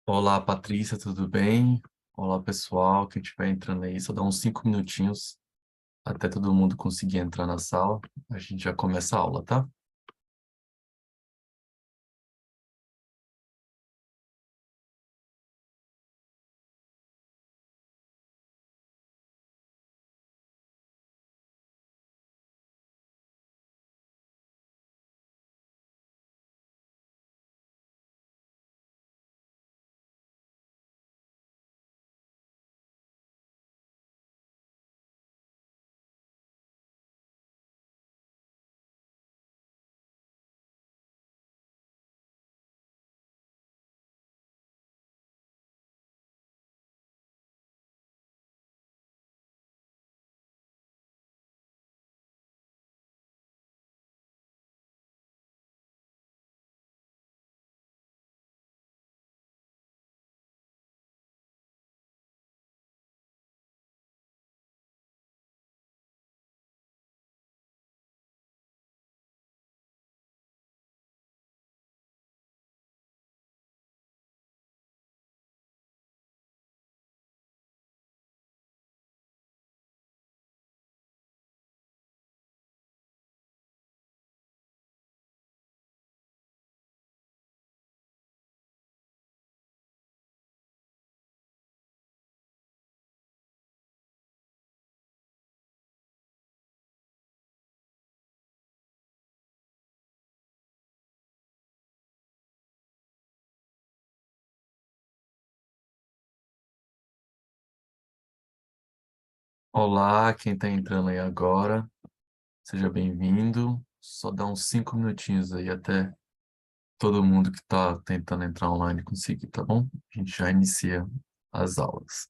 Olá, Patrícia, tudo bem? Olá, pessoal, quem estiver entrando aí, só dá uns 5 minutinhos até todo mundo conseguir entrar na sala. A gente já começa a aula, tá? Olá, quem está entrando aí agora, seja bem-vindo. Só dá uns 5 minutinhos aí até todo mundo que está tentando entrar online conseguir, tá bom? A gente já inicia as aulas.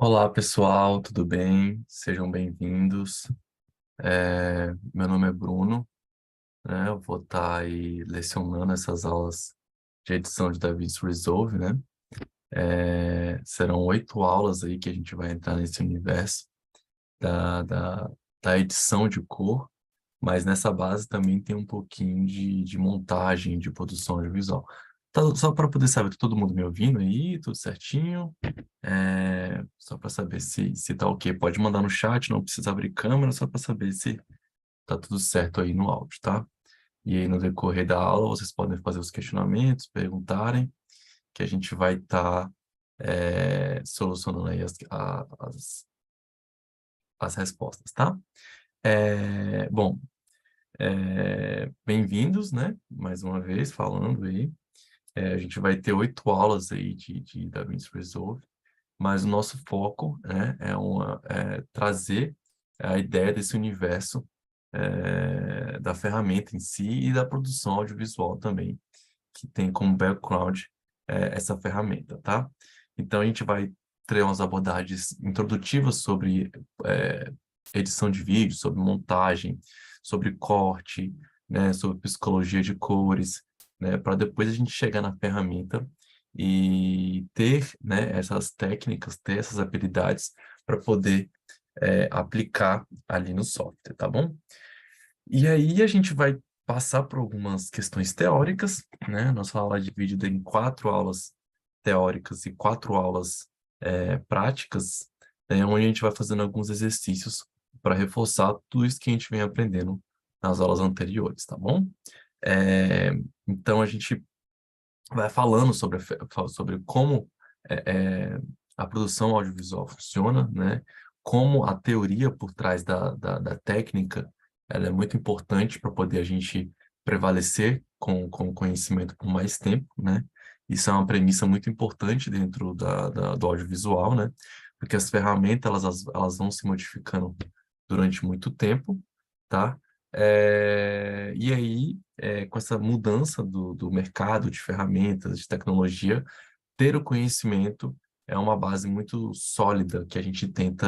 Olá, pessoal, tudo bem? Sejam bem-vindos. Meu nome é Bruno, né? Eu vou estar aí lecionando essas aulas de edição de DaVinci Resolve, né? Serão 8 aulas aí que a gente vai entrar nesse universo da, da, da edição de cor, mas nessa base também tem um pouquinho de montagem, de produção audiovisual. Tá, só para poder saber, tá todo mundo me ouvindo aí? Tudo certinho? Só para saber se tá ok. Pode mandar no chat, não precisa abrir câmera, só para saber se tá tudo certo aí no áudio, tá? E aí no decorrer da aula vocês podem fazer os questionamentos, perguntarem, que a gente vai estar solucionando aí as respostas, tá? Bom, bem-vindos, né? Mais uma vez falando aí. A gente vai ter 8 aulas aí de DaVinci Resolve, mas o nosso foco, né, é trazer a ideia desse universo da ferramenta em si e da produção audiovisual também, que tem como background essa ferramenta, tá? Então a gente vai ter umas abordagens introdutivas sobre é, edição de vídeo, sobre montagem, sobre corte, né, sobre psicologia de cores, né, para depois a gente chegar na ferramenta e ter, né, essas técnicas, ter essas habilidades para poder aplicar ali no software, tá bom? E aí a gente vai passar por algumas questões teóricas, né? Nossa aula é dividida em 4 aulas teóricas e 4 aulas práticas, onde a gente vai fazendo alguns exercícios para reforçar tudo isso que a gente vem aprendendo nas aulas anteriores, tá bom? É, então a gente vai falando sobre como é, é, a produção audiovisual funciona, né? Como a teoria por trás da técnica ela é muito importante para poder a gente prevalecer com o conhecimento por mais tempo, né? Isso é uma premissa muito importante dentro do audiovisual, né? Porque as ferramentas elas vão se modificando durante muito tempo, tá? E aí, com essa mudança do mercado de ferramentas, de tecnologia, ter o conhecimento é uma base muito sólida que a gente tenta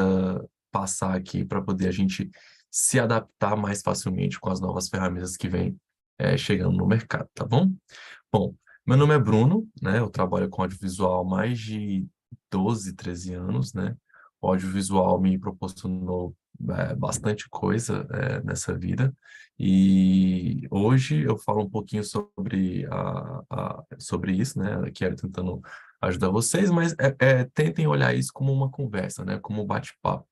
passar aqui para poder a gente se adaptar mais facilmente com as novas ferramentas que vêm chegando no mercado, tá bom? Bom, meu nome é Bruno, né? Eu trabalho com audiovisual há mais de 12, 13 anos, né? O audiovisual me proporcionou bastante coisa nessa vida e hoje eu falo um pouquinho sobre, sobre isso, né? Quero tentando ajudar vocês, mas tentem olhar isso como uma conversa, né? Como um bate-papo.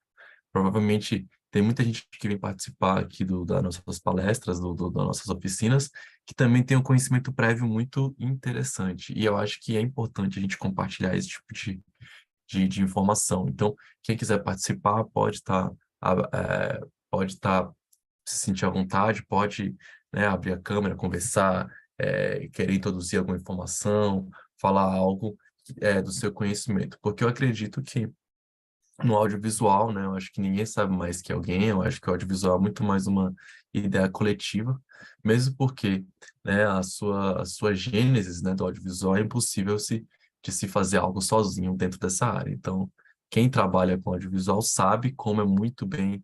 Provavelmente tem muita gente que vem participar aqui das nossas palestras, das nossas oficinas, que também tem um conhecimento prévio muito interessante. E eu acho que é importante a gente compartilhar esse tipo de informação. Então, quem quiser participar pode estar se sentir à vontade, pode, né, abrir a câmera, conversar, querer introduzir alguma informação, falar algo do seu conhecimento. Porque eu acredito que no audiovisual, né? Eu acho que ninguém sabe mais que alguém. Eu acho que o audiovisual é muito mais uma ideia coletiva, mesmo porque, né, a sua gênese, né, do audiovisual é impossível de se fazer algo sozinho dentro dessa área. Então, quem trabalha com audiovisual sabe como é muito bem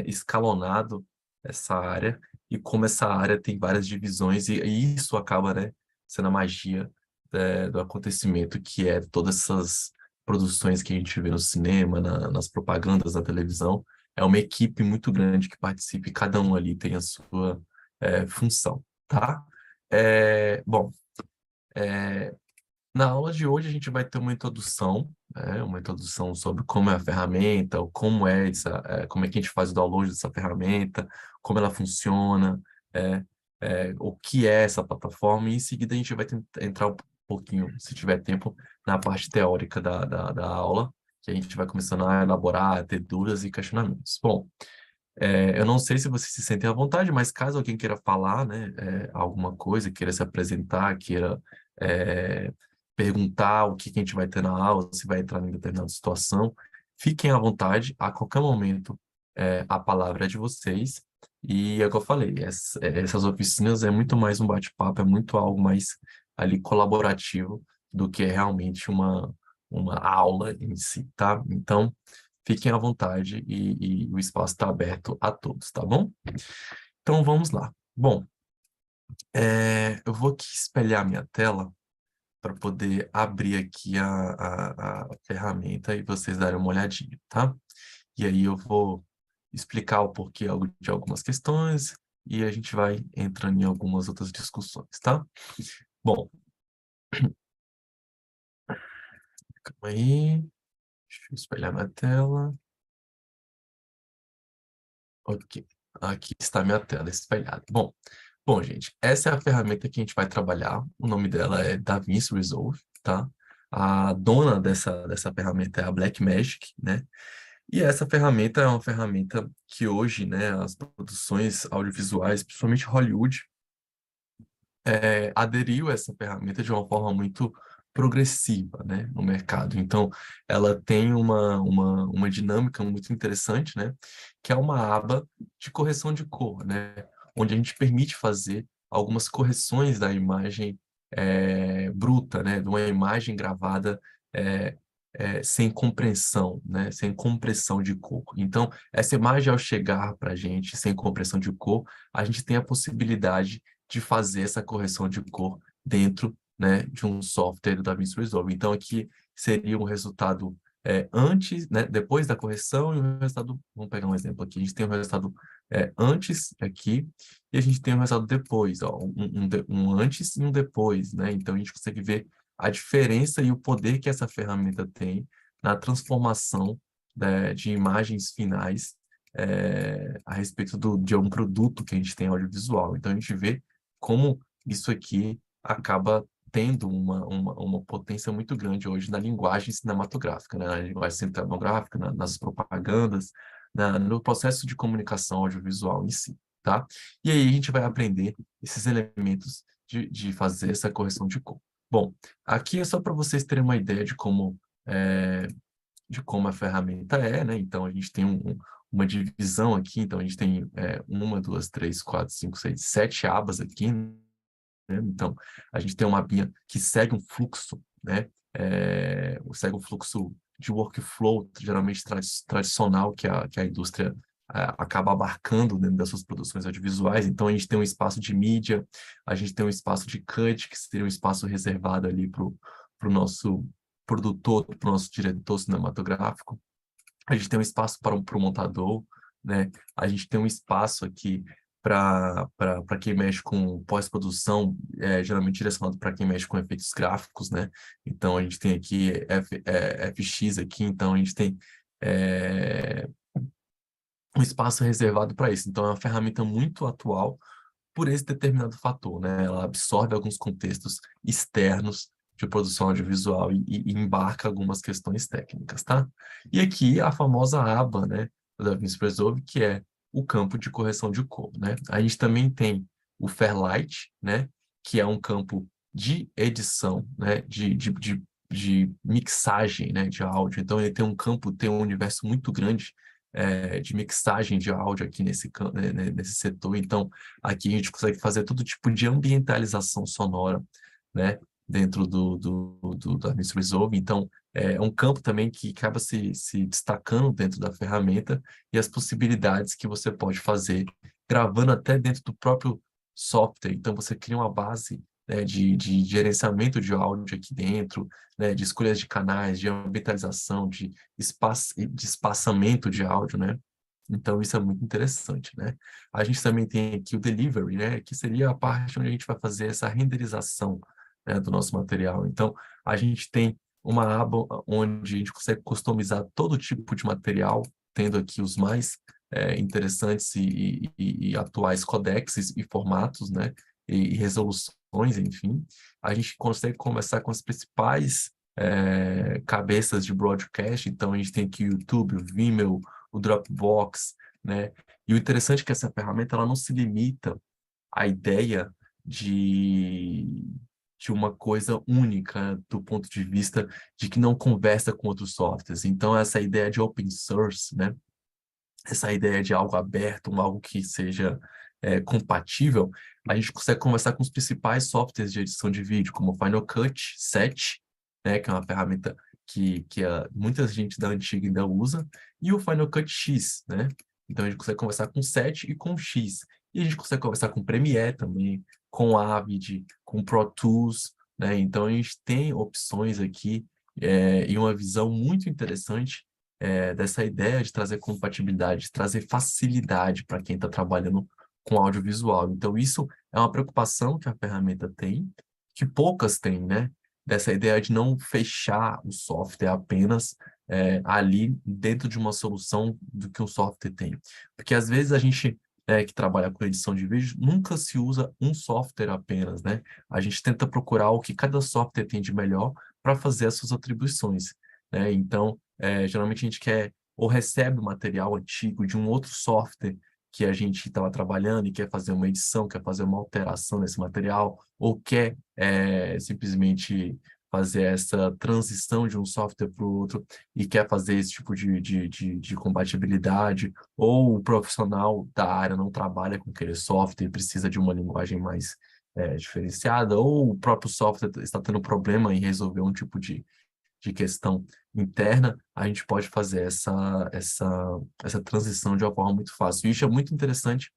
escalonado essa área e como essa área tem várias divisões e isso acaba, né, sendo a magia do acontecimento, que é todas essas produções que a gente vê no cinema, nas propagandas da televisão, é uma equipe muito grande que participa e cada um ali tem a sua função, tá? Bom, na aula de hoje a gente vai ter uma introdução sobre como é a ferramenta, como é que a gente faz o download dessa ferramenta, como ela funciona, é, o que é essa plataforma, e em seguida a gente vai entrar um pouquinho, se tiver tempo, na parte teórica da aula, que a gente vai começando a elaborar, a ter dúvidas e questionamentos. Bom, eu não sei se vocês se sentem à vontade, mas caso alguém queira falar, né, alguma coisa, queira se apresentar, queira é, perguntar o que a gente vai ter na aula, se vai entrar em determinada situação, fiquem à vontade, a qualquer momento a palavra é de vocês. E é o que eu falei, essas oficinas é muito mais um bate-papo, é muito algo mais ali colaborativo do que realmente uma aula em si, tá? Então, fiquem à vontade e o espaço está aberto a todos, tá bom? Então, vamos lá. Bom, eu vou aqui espelhar minha tela para poder abrir aqui a ferramenta e vocês darem uma olhadinha, tá? E aí eu vou explicar o porquê de algumas questões e a gente vai entrando em algumas outras discussões, tá? Bom, calma aí. Deixa eu espelhar minha tela. Ok. Aqui está minha tela espelhada. Bom, gente, essa é a ferramenta que a gente vai trabalhar. O nome dela é DaVinci Resolve, tá? A dona dessa ferramenta é a Blackmagic, né? E essa ferramenta é uma ferramenta que hoje, né, as produções audiovisuais, principalmente Hollywood, aderiu a essa ferramenta de uma forma muito progressiva, né, no mercado. Então, ela tem uma dinâmica muito interessante, né, que é uma aba de correção de cor, né, onde a gente permite fazer algumas correções da imagem bruta, né, de uma imagem gravada é, sem compreensão, né, sem compressão de cor. Então, essa imagem, ao chegar para a gente sem compressão de cor, a gente tem a possibilidade de fazer essa correção de cor dentro, né, de um software do DaVinci Resolve. Então, aqui seria um resultado antes, né, depois da correção e um resultado, vamos pegar um exemplo aqui, a gente tem um resultado antes aqui e a gente tem um resultado depois, ó, um antes e um depois, né? Então, a gente consegue ver a diferença e o poder que essa ferramenta tem na transformação, né, de imagens finais a respeito de um produto que a gente tem audiovisual. Então, a gente vê como isso aqui acaba tendo uma potência muito grande hoje na linguagem cinematográfica, né? Na linguagem cinematográfica, nas propagandas, no processo de comunicação audiovisual em si, tá? E aí a gente vai aprender esses elementos de fazer essa correção de cor. Bom, aqui é só para vocês terem uma ideia é, de como a ferramenta né? Então, a gente tem uma divisão aqui, então a gente tem uma, duas, três, quatro, cinco, seis, sete abas aqui, né? Então, a gente tem uma abinha que segue um fluxo, né? Segue um fluxo de workflow, geralmente tradicional, que a indústria acaba abarcando dentro das suas produções audiovisuais. Então, a gente tem um espaço de mídia, a gente tem um espaço de cut, que seria um espaço reservado ali para o nosso produtor, para o nosso diretor cinematográfico. A gente tem um espaço para o montador, né? A gente tem um espaço aqui para quem mexe com pós-produção, geralmente direcionado para quem mexe com efeitos gráficos, né? Então, a gente tem aqui FX aqui, então a gente tem um espaço reservado para isso. Então, é uma ferramenta muito atual por esse determinado fator, né? Ela absorve alguns contextos externos de produção audiovisual e embarca algumas questões técnicas, tá? E aqui a famosa aba, né, do DaVinci Resolve, que é o campo de correção de cor, né? A gente também tem o Fairlight, né, que é um campo de edição, né, de mixagem, né, de áudio. Então ele tem um universo muito grande de mixagem de áudio aqui nesse setor. Então, aqui a gente consegue fazer todo tipo de ambientalização sonora, né, dentro do DaVinci Resolve. Então, é um campo também que acaba se destacando dentro da ferramenta e as possibilidades que você pode fazer, gravando até dentro do próprio software. Então, você cria uma base, né, de gerenciamento de áudio aqui dentro, né, de escolhas de canais, de ambientalização, de espaçamento de áudio, né? Então, isso é muito interessante, né? A gente também tem aqui o delivery, né? Que seria a parte onde a gente vai fazer essa renderização, né, do nosso material. Então, a gente tem uma aba onde a gente consegue customizar todo tipo de material, tendo aqui os mais interessantes e atuais codecs e formatos, né? E resoluções, enfim. A gente consegue conversar com as principais cabeças de broadcast. Então, a gente tem aqui o YouTube, o Vimeo, o Dropbox, né? E o interessante é que essa ferramenta ela não se limita à ideia de, de uma coisa única do ponto de vista de que não conversa com outros softwares. Então, essa ideia de open source, né? Essa ideia de algo aberto, algo que seja compatível, a gente consegue conversar com os principais softwares de edição de vídeo, como o Final Cut 7, né, que é uma ferramenta muita gente da antiga ainda usa, e o Final Cut X, né? Então a gente consegue conversar com 7 e com X. E a gente consegue conversar com Premiere também, com Avid, com Pro Tools, né? Então a gente tem opções aqui e uma visão muito interessante dessa ideia de trazer compatibilidade, de trazer facilidade para quem está trabalhando com audiovisual. Então isso é uma preocupação que a ferramenta tem, que poucas têm, né? Dessa ideia de não fechar o software apenas ali dentro de uma solução do que o software tem. Porque às vezes a gente que trabalha com edição de vídeo, nunca se usa um software apenas, né? A gente tenta procurar o que cada software tem de melhor para fazer as suas atribuições, né? Então, geralmente a gente quer ou recebe o material antigo de um outro software que a gente estava trabalhando e quer fazer uma edição, quer fazer uma alteração nesse material, ou quer simplesmente fazer essa transição de um software para o outro e quer fazer esse tipo de compatibilidade, ou o profissional da área não trabalha com aquele software e precisa de uma linguagem mais diferenciada, ou o próprio software está tendo problema em resolver um tipo de questão interna, a gente pode fazer essa transição de uma forma muito fácil. E isso é muito interessante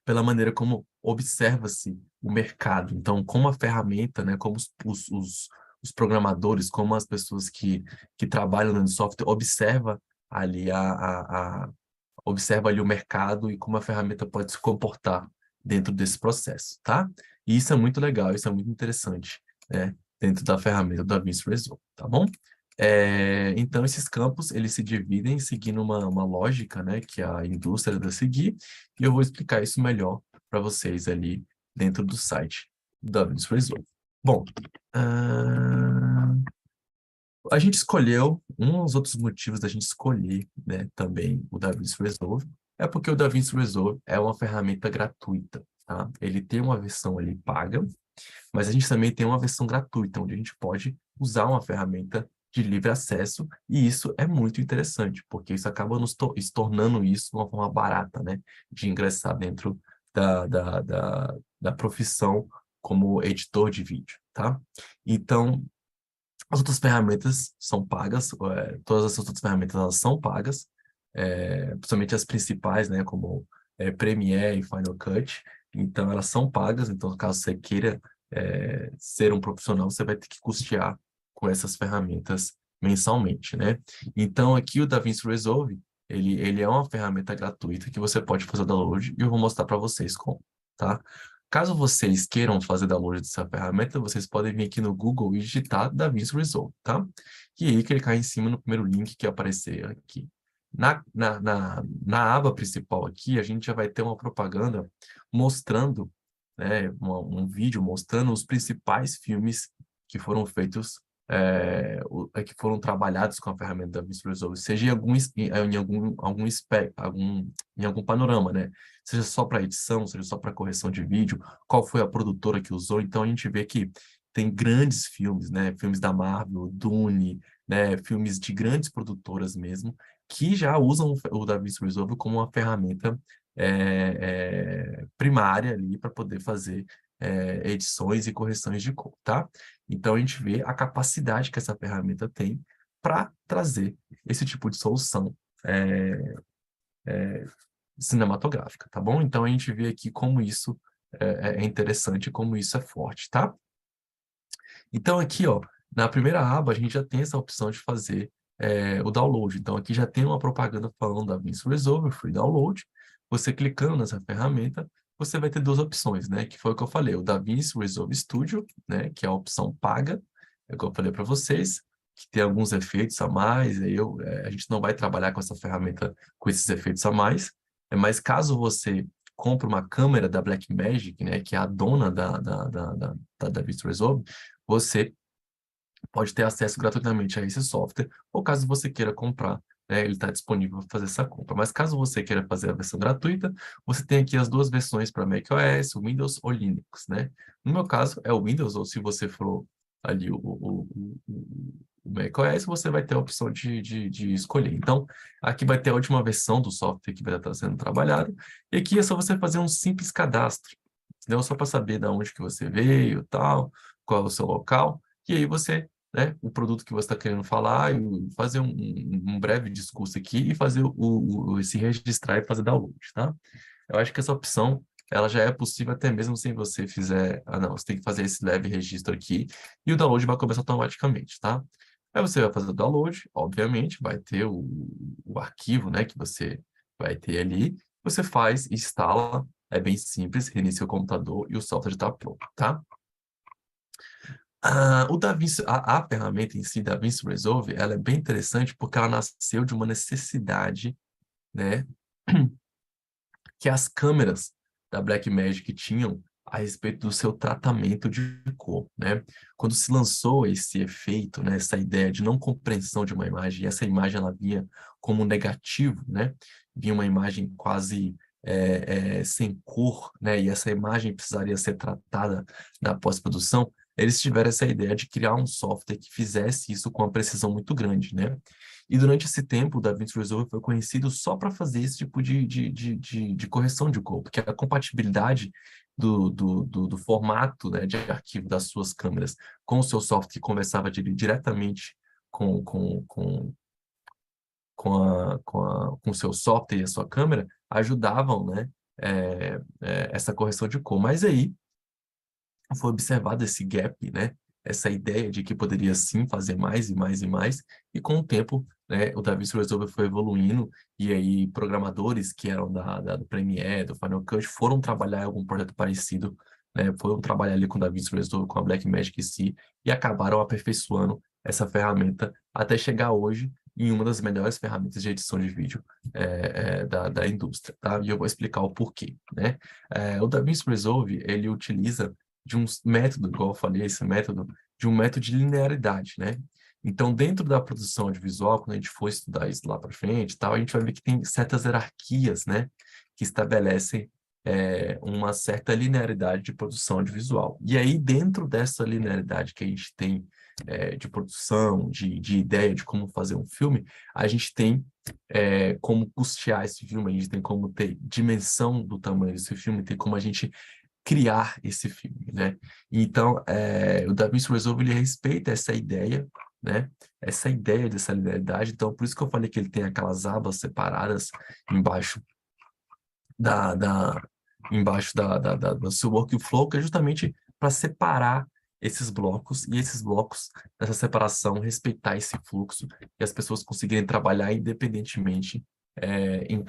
pela maneira como observa-se o mercado. Então, como a ferramenta, né, como os programadores, como as pessoas que trabalham no software, ali observa ali o mercado e como a ferramenta pode se comportar dentro desse processo, tá? E isso é muito legal, isso é muito interessante, né? Dentro da ferramenta do DaVinci Resolve, tá bom? Então, esses campos, eles se dividem seguindo uma lógica, né, que a indústria deve seguir, e eu vou explicar isso melhor para vocês ali dentro do site do DaVinci Resolve. Bom, ah, a gente escolheu, um dos outros motivos da gente escolher, né, também o DaVinci Resolve, é porque o DaVinci Resolve é uma ferramenta gratuita, tá? Ele tem uma versão ali paga, mas a gente também tem uma versão gratuita, onde a gente pode usar uma ferramenta de livre acesso, e isso é muito interessante, porque isso acaba se tornando isso uma forma barata, né, de ingressar dentro da profissão como editor de vídeo, tá? Então, as outras ferramentas são pagas, todas essas outras ferramentas elas são pagas, principalmente as principais, né, como Premiere e Final Cut, então elas são pagas, então caso você queira ser um profissional, você vai ter que custear com essas ferramentas mensalmente, né? Então aqui o DaVinci Resolve, ele é uma ferramenta gratuita que você pode fazer download e eu vou mostrar para vocês como, tá? Caso vocês queiram fazer download dessa ferramenta, vocês podem vir aqui no Google e digitar DaVinci Resolve, tá? E aí clicar em cima no primeiro link que aparecer aqui. Na aba principal aqui, a gente já vai ter uma propaganda mostrando, né, um vídeo mostrando os principais filmes que foram feitos, que foram trabalhados com a ferramenta da DaVinci Resolve, seja em algum panorama, né? Seja só para edição, seja só para correção de vídeo, qual foi a produtora que usou. Então a gente vê que tem grandes filmes, né? Filmes da Marvel, Dune, né? Filmes de grandes produtoras mesmo, que já usam o DaVinci Resolve como uma ferramenta primária ali para poder fazer edições e correções de cor, tá? Então a gente vê a capacidade que essa ferramenta tem para trazer esse tipo de solução cinematográfica, tá bom? Então a gente vê aqui como isso é interessante, como isso é forte, tá? Então aqui, ó, na primeira aba a gente já tem essa opção de fazer o download. Então aqui já tem uma propaganda falando da DaVinci Resolve, Free Download. Você clicando nessa ferramenta, você vai ter duas opções, né? Que foi o que eu falei, o DaVinci Resolve Studio, né? Que é a opção paga, é o que eu falei para vocês, que tem alguns efeitos a mais. A gente não vai trabalhar com essa ferramenta com esses efeitos a mais. Mas caso você compre uma câmera da Blackmagic, né? Que é a dona da DaVinci Resolve, você pode ter acesso gratuitamente a esse software, ou caso você queira comprar, né, ele está disponível para fazer essa compra. Mas caso você queira fazer a versão gratuita, você tem aqui as duas versões para macOS, Windows ou Linux, né? No meu caso, é o Windows, ou se você for ali o macOS, você vai ter a opção de escolher. Então, aqui vai ter a última versão do software que vai estar sendo trabalhado, e aqui é só você fazer um simples cadastro, entendeu? Só para saber de onde que você veio, tal, qual é o seu local, e aí você né, o produto que você está querendo falar, e fazer um breve discurso aqui e fazer se registrar e fazer download, tá? Eu acho que essa opção, ela já é possível até mesmo sem você fizer... Ah, não, você tem que fazer esse leve registro aqui e o download vai começar automaticamente, tá? Aí você vai fazer o download, obviamente, vai ter o arquivo, né, que você vai ter ali. Você faz, instala, é bem simples, reinicia o computador e o software está pronto, tá? O DaVinci, a ferramenta em si, DaVinci Resolve, ela é bem interessante porque ela nasceu de uma necessidade, né, que as câmeras da Blackmagic tinham a respeito do seu tratamento de cor, né? Quando se lançou esse efeito, né, essa ideia de não compreensão de uma imagem, e essa imagem ela vinha como negativo, né? Vinha uma imagem quase sem cor, né? E essa imagem precisaria ser tratada na pós-produção. Eles tiveram essa ideia de criar um software que fizesse isso com uma precisão muito grande, né? E durante esse tempo, o DaVinci Resolve foi conhecido só para fazer esse tipo de correção de cor, porque a compatibilidade do formato, né, de arquivo das suas câmeras com o seu software que conversava diretamente com o seu software e a sua câmera, ajudavam, né, essa correção de cor. Mas aí, foi observado esse gap, né? Essa ideia de que poderia sim fazer mais e mais e mais, e com o tempo, né, o DaVinci Resolve foi evoluindo, e aí programadores que eram do Premiere, do Final Cut, foram trabalhar em algum projeto parecido, né, foram trabalhar ali com o DaVinci Resolve, com a Blackmagic em si, e acabaram aperfeiçoando essa ferramenta até chegar hoje em uma das melhores ferramentas de edição de vídeo da indústria, tá? E eu vou explicar o porquê, né? O DaVinci Resolve, ele utiliza de um método, igual eu falei, esse método, de um método de linearidade, né? Então, dentro da produção audiovisual, quando a gente for estudar isso lá para frente, tal, a gente vai ver que tem certas hierarquias, né? Que estabelecem uma certa linearidade de produção audiovisual. E aí, dentro dessa linearidade que a gente tem de produção, de ideia de como fazer um filme, a gente tem como custear esse filme, a gente tem como ter dimensão do tamanho desse filme, tem como a gente criar esse filme, né? Então, o DaVinci Resolve, ele respeita essa ideia, né? Essa ideia dessa linearidade. Então, por isso que eu falei que ele tem aquelas abas separadas embaixo da, da, do seu workflow, que é justamente para separar esses blocos, e esses blocos, dessa separação, respeitar esse fluxo, e as pessoas conseguirem trabalhar independentemente em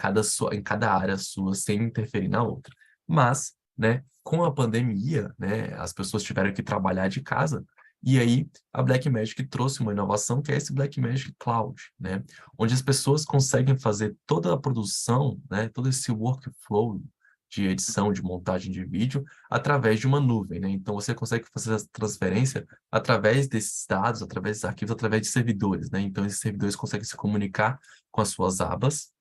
cada área sua, sem interferir na outra. Mas, né, com a pandemia, né, as pessoas tiveram que trabalhar de casa, e aí a Blackmagic trouxe uma inovação que é esse Blackmagic Cloud, né, onde as pessoas conseguem fazer toda a produção, né, todo esse workflow de edição, de montagem de vídeo, através de uma nuvem, né? Então, você consegue fazer essa transferência através desses dados, através desses arquivos, através de servidores, né? Então, esses servidores conseguem se comunicar com as suas abas,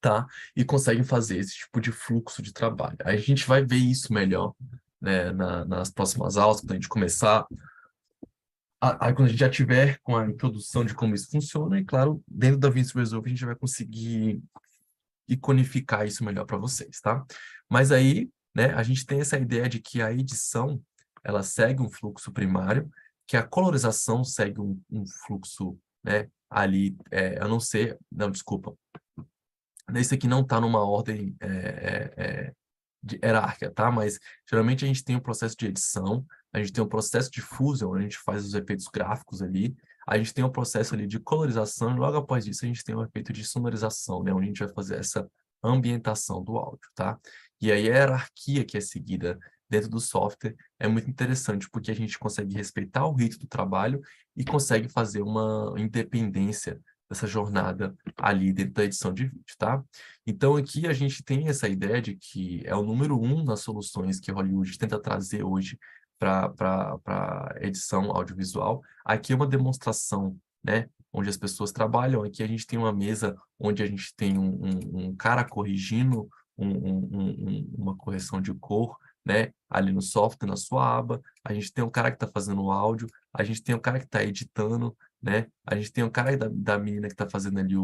tá? E conseguem fazer esse tipo de fluxo de trabalho. Aí a gente vai ver isso melhor, né, nas próximas aulas, quando a gente começar aí quando a gente já tiver com a introdução de como isso funciona, e claro, dentro da DaVinci Resolve a gente vai conseguir iconificar isso melhor para vocês, tá? Mas aí, né, a gente tem essa ideia de que a edição, ela segue um fluxo primário, que a colorização segue um fluxo, né, ali, a não ser, não, desculpa, esse aqui não está numa ordem de hierárquia, tá? Mas geralmente a gente tem um processo de edição, a gente tem um processo de fusion, onde a gente faz os efeitos gráficos ali, a gente tem um processo ali de colorização, e logo após isso a gente tem um efeito de sonorização, né? Onde a gente vai fazer essa ambientação do áudio, tá? E aí a hierarquia que é seguida dentro do software é muito interessante, porque a gente consegue respeitar o ritmo do trabalho e consegue fazer uma independência dessa jornada ali dentro da edição de vídeo, tá? Então, aqui a gente tem essa ideia de que é o número um das soluções que Hollywood tenta trazer hoje para edição audiovisual. Aqui é uma demonstração, né, onde as pessoas trabalham. Aqui a gente tem uma mesa onde a gente tem um cara corrigindo uma correção de cor, né, ali no software, na sua aba. A gente tem um cara que está fazendo o áudio, a gente tem um cara que está editando, né? A gente tem o cara da menina que está fazendo ali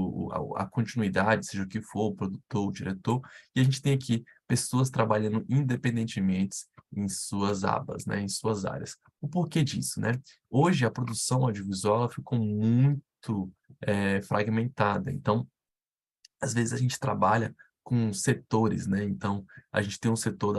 a continuidade, seja o que for, o produtor, o diretor, e a gente tem aqui pessoas trabalhando independentemente em suas abas, né? Em suas áreas. O porquê disso, né? Hoje a produção audiovisual ela ficou muito fragmentada, então às vezes a gente trabalha com setores, né? Então, a gente tem um setor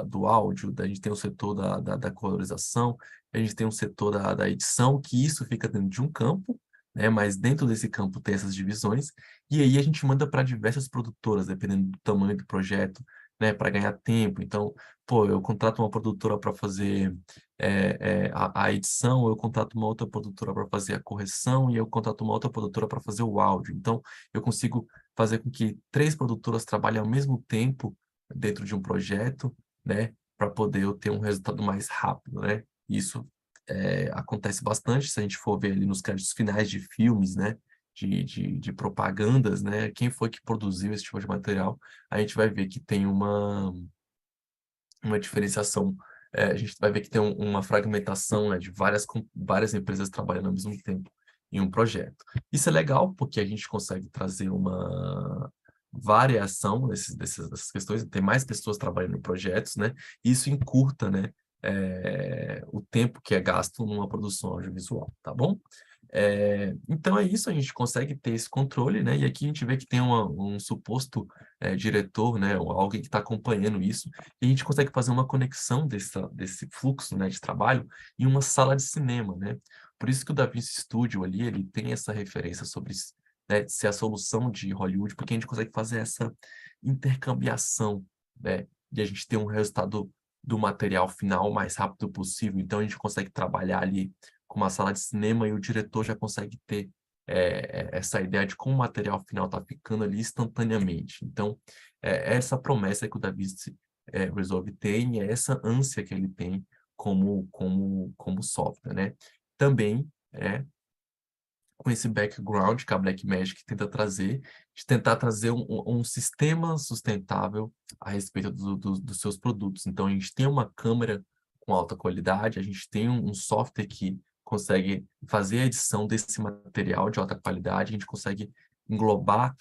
do áudio, a gente tem um setor da colorização, a gente tem um setor da edição, que isso fica dentro de um campo, né? Mas dentro desse campo tem essas divisões, e aí a gente manda para diversas produtoras, dependendo do tamanho do projeto, né? Para ganhar tempo. Então, pô, eu contrato uma produtora para fazer a edição, eu contrato uma outra produtora para fazer a correção, e eu contrato uma outra produtora para fazer o áudio. Então, eu consigo fazer com que 3 produtoras trabalhem ao mesmo tempo dentro de um projeto, né, para poder eu ter um resultado mais rápido, né? Isso acontece bastante se a gente for ver ali nos créditos finais de filmes, né, de propagandas, né, quem foi que produziu esse tipo de material, a gente vai ver que tem uma diferenciação, a gente vai ver que tem uma fragmentação, né, de várias empresas trabalhando ao mesmo tempo em um projeto. Isso é legal porque a gente consegue trazer uma variação dessas questões, tem mais pessoas trabalhando em projetos, né? E isso encurta, né, o tempo que é gasto numa produção audiovisual, tá bom? Então é isso, a gente consegue ter esse controle, né? E aqui a gente vê que tem um suposto diretor, né? Ou alguém que está acompanhando isso, e a gente consegue fazer uma conexão desse fluxo, né, de trabalho em uma sala de cinema, né? Por isso que o DaVinci Studio ali, ele tem essa referência sobre, né, ser a solução de Hollywood, porque a gente consegue fazer essa intercambiação, né? E a gente ter um resultado do material final o mais rápido possível. Então a gente consegue trabalhar ali com uma sala de cinema e o diretor já consegue ter essa ideia de como o material final está ficando ali instantaneamente. Então, essa promessa que o DaVinci Resolve tem, é essa ânsia que ele tem como software, né? Também com esse background que a Blackmagic tenta trazer, de tentar trazer um sistema sustentável a respeito dos seus produtos. Então, a gente tem uma câmera com alta qualidade, a gente tem um software que consegue fazer a edição desse material de alta qualidade, a gente consegue englobar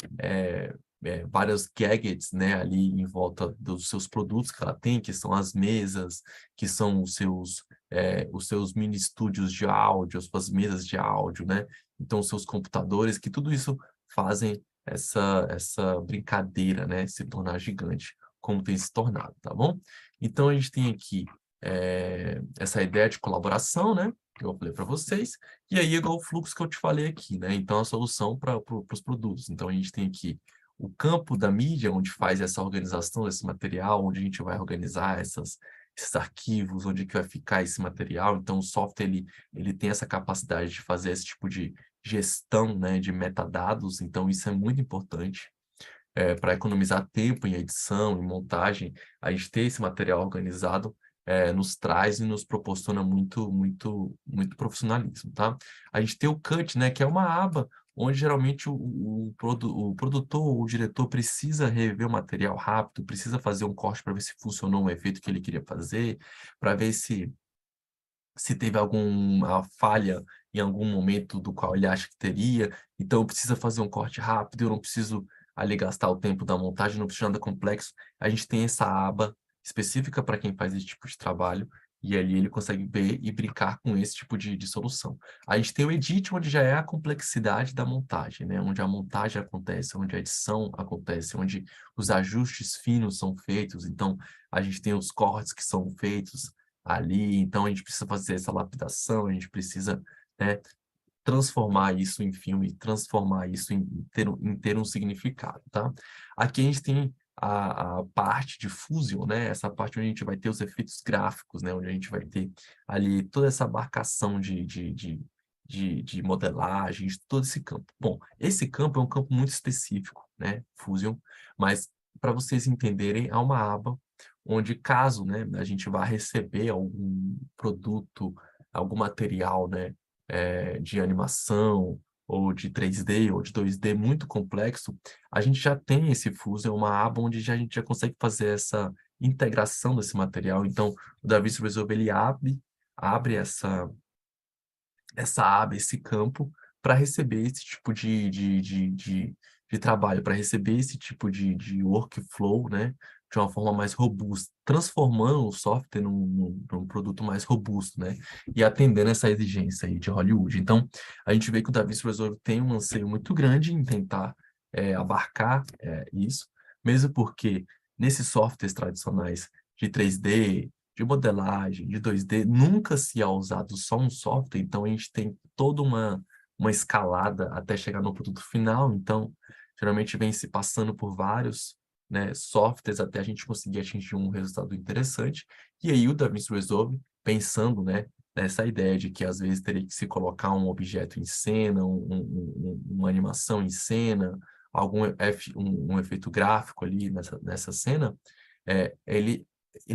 vários gadgets, né, ali em volta dos seus produtos que ela tem, que são as mesas, que são os seus mini estúdios de áudio, as suas mesas de áudio, né? Então, os seus computadores, que tudo isso fazem essa brincadeira, né, se tornar gigante, como tem se tornado, tá bom? Então, a gente tem aqui essa ideia de colaboração, né, que eu falei para vocês, e aí igual o fluxo que eu te falei aqui, né, então a solução para os produtos. Então, a gente tem aqui o campo da mídia, onde faz essa organização desse material, onde a gente vai organizar esses arquivos, onde que vai ficar esse material. Então, o software, ele tem essa capacidade de fazer esse tipo de gestão, né, de metadados, então isso é muito importante para economizar tempo em edição, em montagem. A gente ter esse material organizado nos traz e nos proporciona muito profissionalismo, tá? A gente tem o Cut, né, que é uma aba onde geralmente o produtor ou o diretor precisa rever o material rápido, precisa fazer um corte para ver se funcionou o efeito que ele queria fazer, para ver se teve alguma falha em algum momento do qual ele acha que teria, então precisa fazer um corte rápido, eu não preciso ali gastar o tempo da montagem, não precisa nada complexo. A gente tem essa aba específica para quem faz esse tipo de trabalho, e ali ele consegue ver e brincar com esse tipo de solução. A gente tem o Edit, onde já é a complexidade da montagem, né? Onde a montagem acontece, onde a edição acontece, onde os ajustes finos são feitos, então a gente tem os cortes que são feitos, ali, então a gente precisa fazer essa lapidação, a gente precisa, né, transformar isso em filme, transformar isso em ter um significado, tá? Aqui a gente tem a parte de Fusion, né? Essa parte onde a gente vai ter os efeitos gráficos, né? Onde a gente vai ter ali toda essa abarcação de modelagem, de todo esse campo. Bom, esse campo é um campo muito específico, né? Fusion, mas para vocês entenderem, há uma aba onde caso, né, a gente vá receber algum produto, algum material, né, de animação, ou de 3D, ou de 2D muito complexo, a gente já tem esse Fusion, uma aba onde a gente já consegue fazer essa integração desse material. Então, o DaVinci Resolve, ele abre essa aba, esse campo, para receber esse tipo de trabalho, para receber esse tipo de workflow, né, de uma forma mais robusta, transformando o software num produto mais robusto, né, e atendendo essa exigência aí de Hollywood. Então, a gente vê que o DaVinci Resolve tem um anseio muito grande em tentar abarcar isso, mesmo porque nesses softwares tradicionais de 3D, de modelagem, de 2D, nunca se é usado só um software, então a gente tem toda uma escalada até chegar no produto final, então geralmente vem se passando por vários, né, softwares até a gente conseguir atingir um resultado interessante, e aí o DaVinci Resolve, pensando, né, nessa ideia de que às vezes teria que se colocar um objeto em cena, uma animação em cena, um efeito gráfico ali nessa cena, ele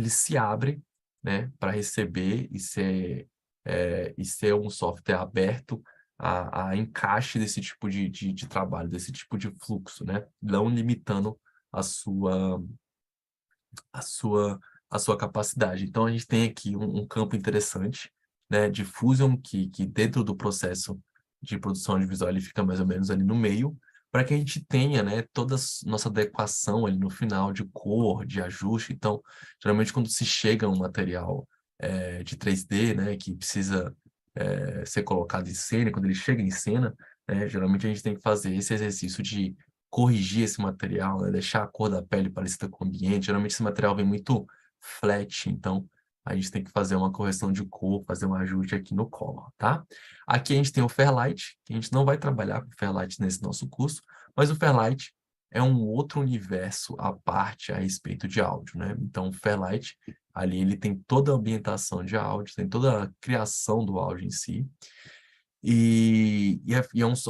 se abre, né, para receber e ser um software aberto a encaixe desse tipo de trabalho, desse tipo de fluxo, né, não limitando a sua, a sua, a sua capacidade. Então, a gente tem aqui um campo interessante, né, de Fusion, que dentro do processo de produção audiovisual ele fica mais ou menos ali no meio, para que a gente tenha, né, toda a nossa adequação ali no final de cor, de ajuste. Então, geralmente quando se chega a um material de 3D, né, que precisa ser colocado em cena, quando ele chega em cena, né, geralmente a gente tem que fazer esse exercício de corrigir esse material, né? Deixar a cor da pele parecida com o ambiente. Geralmente esse material vem muito flat, então a gente tem que fazer uma correção de cor, fazer um ajuste aqui no color, tá? Aqui a gente tem o Fairlight, que a gente não vai trabalhar com Fairlight nesse nosso curso, mas o Fairlight é um outro universo à parte a respeito de áudio, né? Então o Fairlight, ali ele tem toda a ambientação de áudio, tem toda a criação do áudio em si, e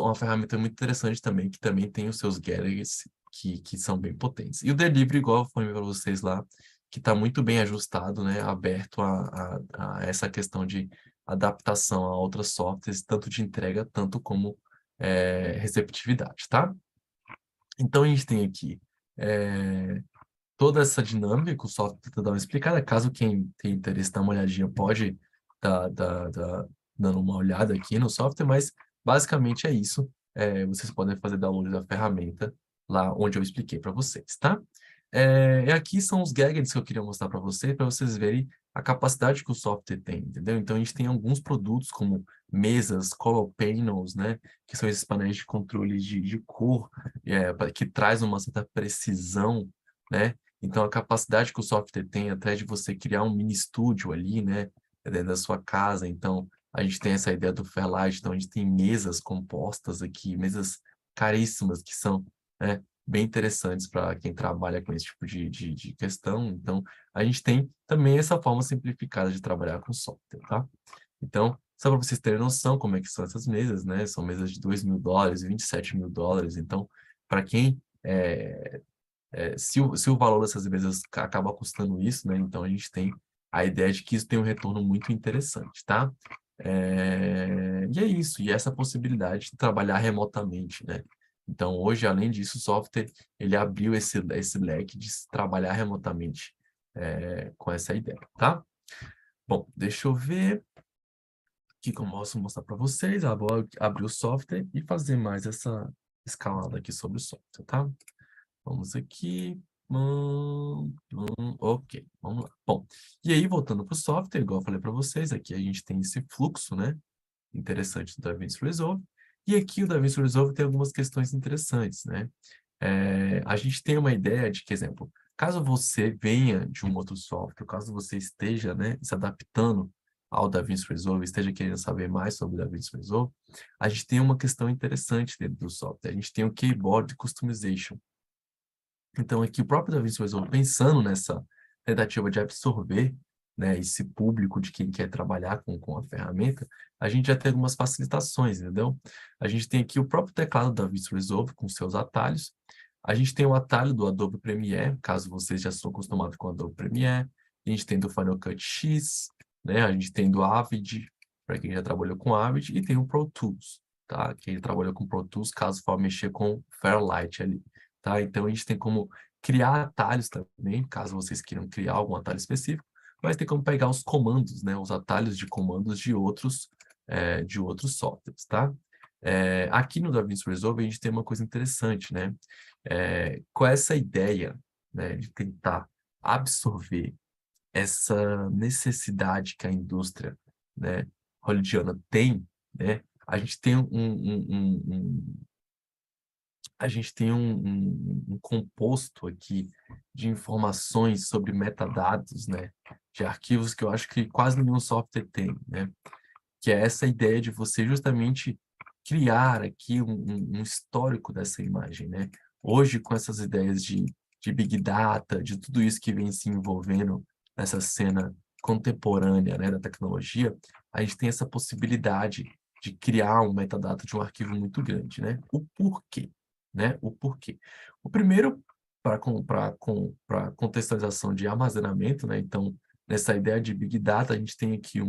uma ferramenta muito interessante também, que também tem os seus gadgets que são bem potentes. E o delivery, igual eu falei para vocês lá, que está muito bem ajustado, né, aberto a essa questão de adaptação a outros softwares, tanto de entrega, tanto como receptividade, tá? Então, a gente tem aqui toda essa dinâmica que o software tenta dar uma explicada. Caso quem tem interesse dar uma olhadinha, pode dando uma olhada aqui no software, mas basicamente é isso. Vocês podem fazer download da ferramenta lá onde eu expliquei para vocês, tá? E aqui são os gadgets que eu queria mostrar para vocês verem a capacidade que o software tem, entendeu? Então, a gente tem alguns produtos como mesas, color panels, né? Que são esses painéis de controle de cor, que traz uma certa precisão, né? Então, a capacidade que o software tem até de você criar um mini estúdio ali, né, dentro da sua casa. Então, a gente tem essa ideia do Fairlight, então a gente tem mesas compostas aqui, mesas caríssimas, que são, né, bem interessantes para quem trabalha com esse tipo de questão. Então, a gente tem também essa forma simplificada de trabalhar com software, tá? Então, só para vocês terem noção como é que são essas mesas, né? São mesas de $2.000, $27.000. Então, para quem se o valor dessas empresas acaba custando isso, né? Então a gente tem a ideia de que isso tem um retorno muito interessante, tá? E é isso, e essa possibilidade de trabalhar remotamente, né? Então hoje, além disso, o software ele abriu esse leque de se trabalhar remotamente com essa ideia, tá? Bom, deixa eu ver o que eu posso mostrar para vocês. Vou abrir o software e fazer mais essa escalada aqui sobre o software, tá? Vamos aqui. Ok, vamos lá. Bom, e aí voltando para o software, igual eu falei para vocês, aqui a gente tem esse fluxo, né? Interessante do DaVinci Resolve. E aqui o DaVinci Resolve tem algumas questões interessantes, né? A gente tem uma ideia de que, exemplo, caso você venha de um outro software, caso você esteja, né, se adaptando ao DaVinci Resolve, esteja querendo saber mais sobre o DaVinci Resolve, a gente tem uma questão interessante dentro do software. A gente tem o Keyboard Customization. Então, aqui o próprio DaVinci Resolve, pensando nessa tentativa de absorver, né, esse público de quem quer trabalhar com a ferramenta, a gente já tem algumas facilitações, entendeu? A gente tem aqui o próprio teclado da DaVinci Resolve com seus atalhos. A gente tem o atalho do Adobe Premiere, caso vocês já estão acostumados com o Adobe Premiere. A gente tem do Final Cut X, né? A gente tem do Avid, para quem já trabalhou com Avid, e tem o Pro Tools, tá? Quem trabalhou com Pro Tools, caso for mexer com Fairlight ali. Tá? Então, a gente tem como criar atalhos também, caso vocês queiram criar algum atalho específico, mas tem como pegar os comandos, né? Os atalhos de comandos de outros de outros softwares, tá? Aqui no DaVinci Resolve a gente tem uma coisa interessante, né? Com essa ideia, né, de tentar absorver essa necessidade que a indústria, né, hollywoodiana tem, né? A gente tem a gente tem um composto aqui de informações sobre metadados, né, de arquivos que eu acho que quase nenhum software tem, né? Que é essa ideia de você justamente criar aqui um histórico dessa imagem, né? Hoje, com essas ideias de Big Data, de tudo isso que vem se envolvendo nessa cena contemporânea, né, da tecnologia, a gente tem essa possibilidade de criar um metadata de um arquivo muito grande, né? O porquê, né? O porquê. O primeiro, para contextualização de armazenamento, né? Então, nessa ideia de Big Data, a gente tem aqui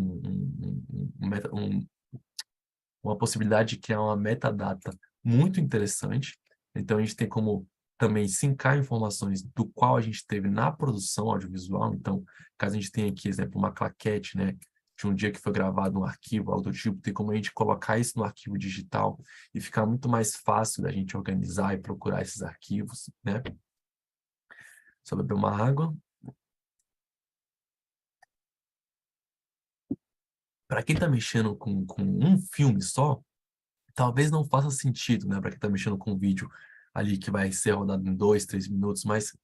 uma possibilidade de criar uma metadata muito interessante. Então, a gente tem como também sincar informações do qual a gente teve na produção audiovisual. Então, caso a gente tenha aqui, exemplo, uma claquete, né, de um dia que foi gravado um arquivo, algo do tipo, tem como a gente colocar isso no arquivo digital e ficar muito mais fácil da gente organizar e procurar esses arquivos, né? Só beber uma água. Para quem está mexendo com um filme só, talvez não faça sentido, né, para quem está mexendo com um vídeo ali que vai ser rodado em 2, 3 minutos, mas,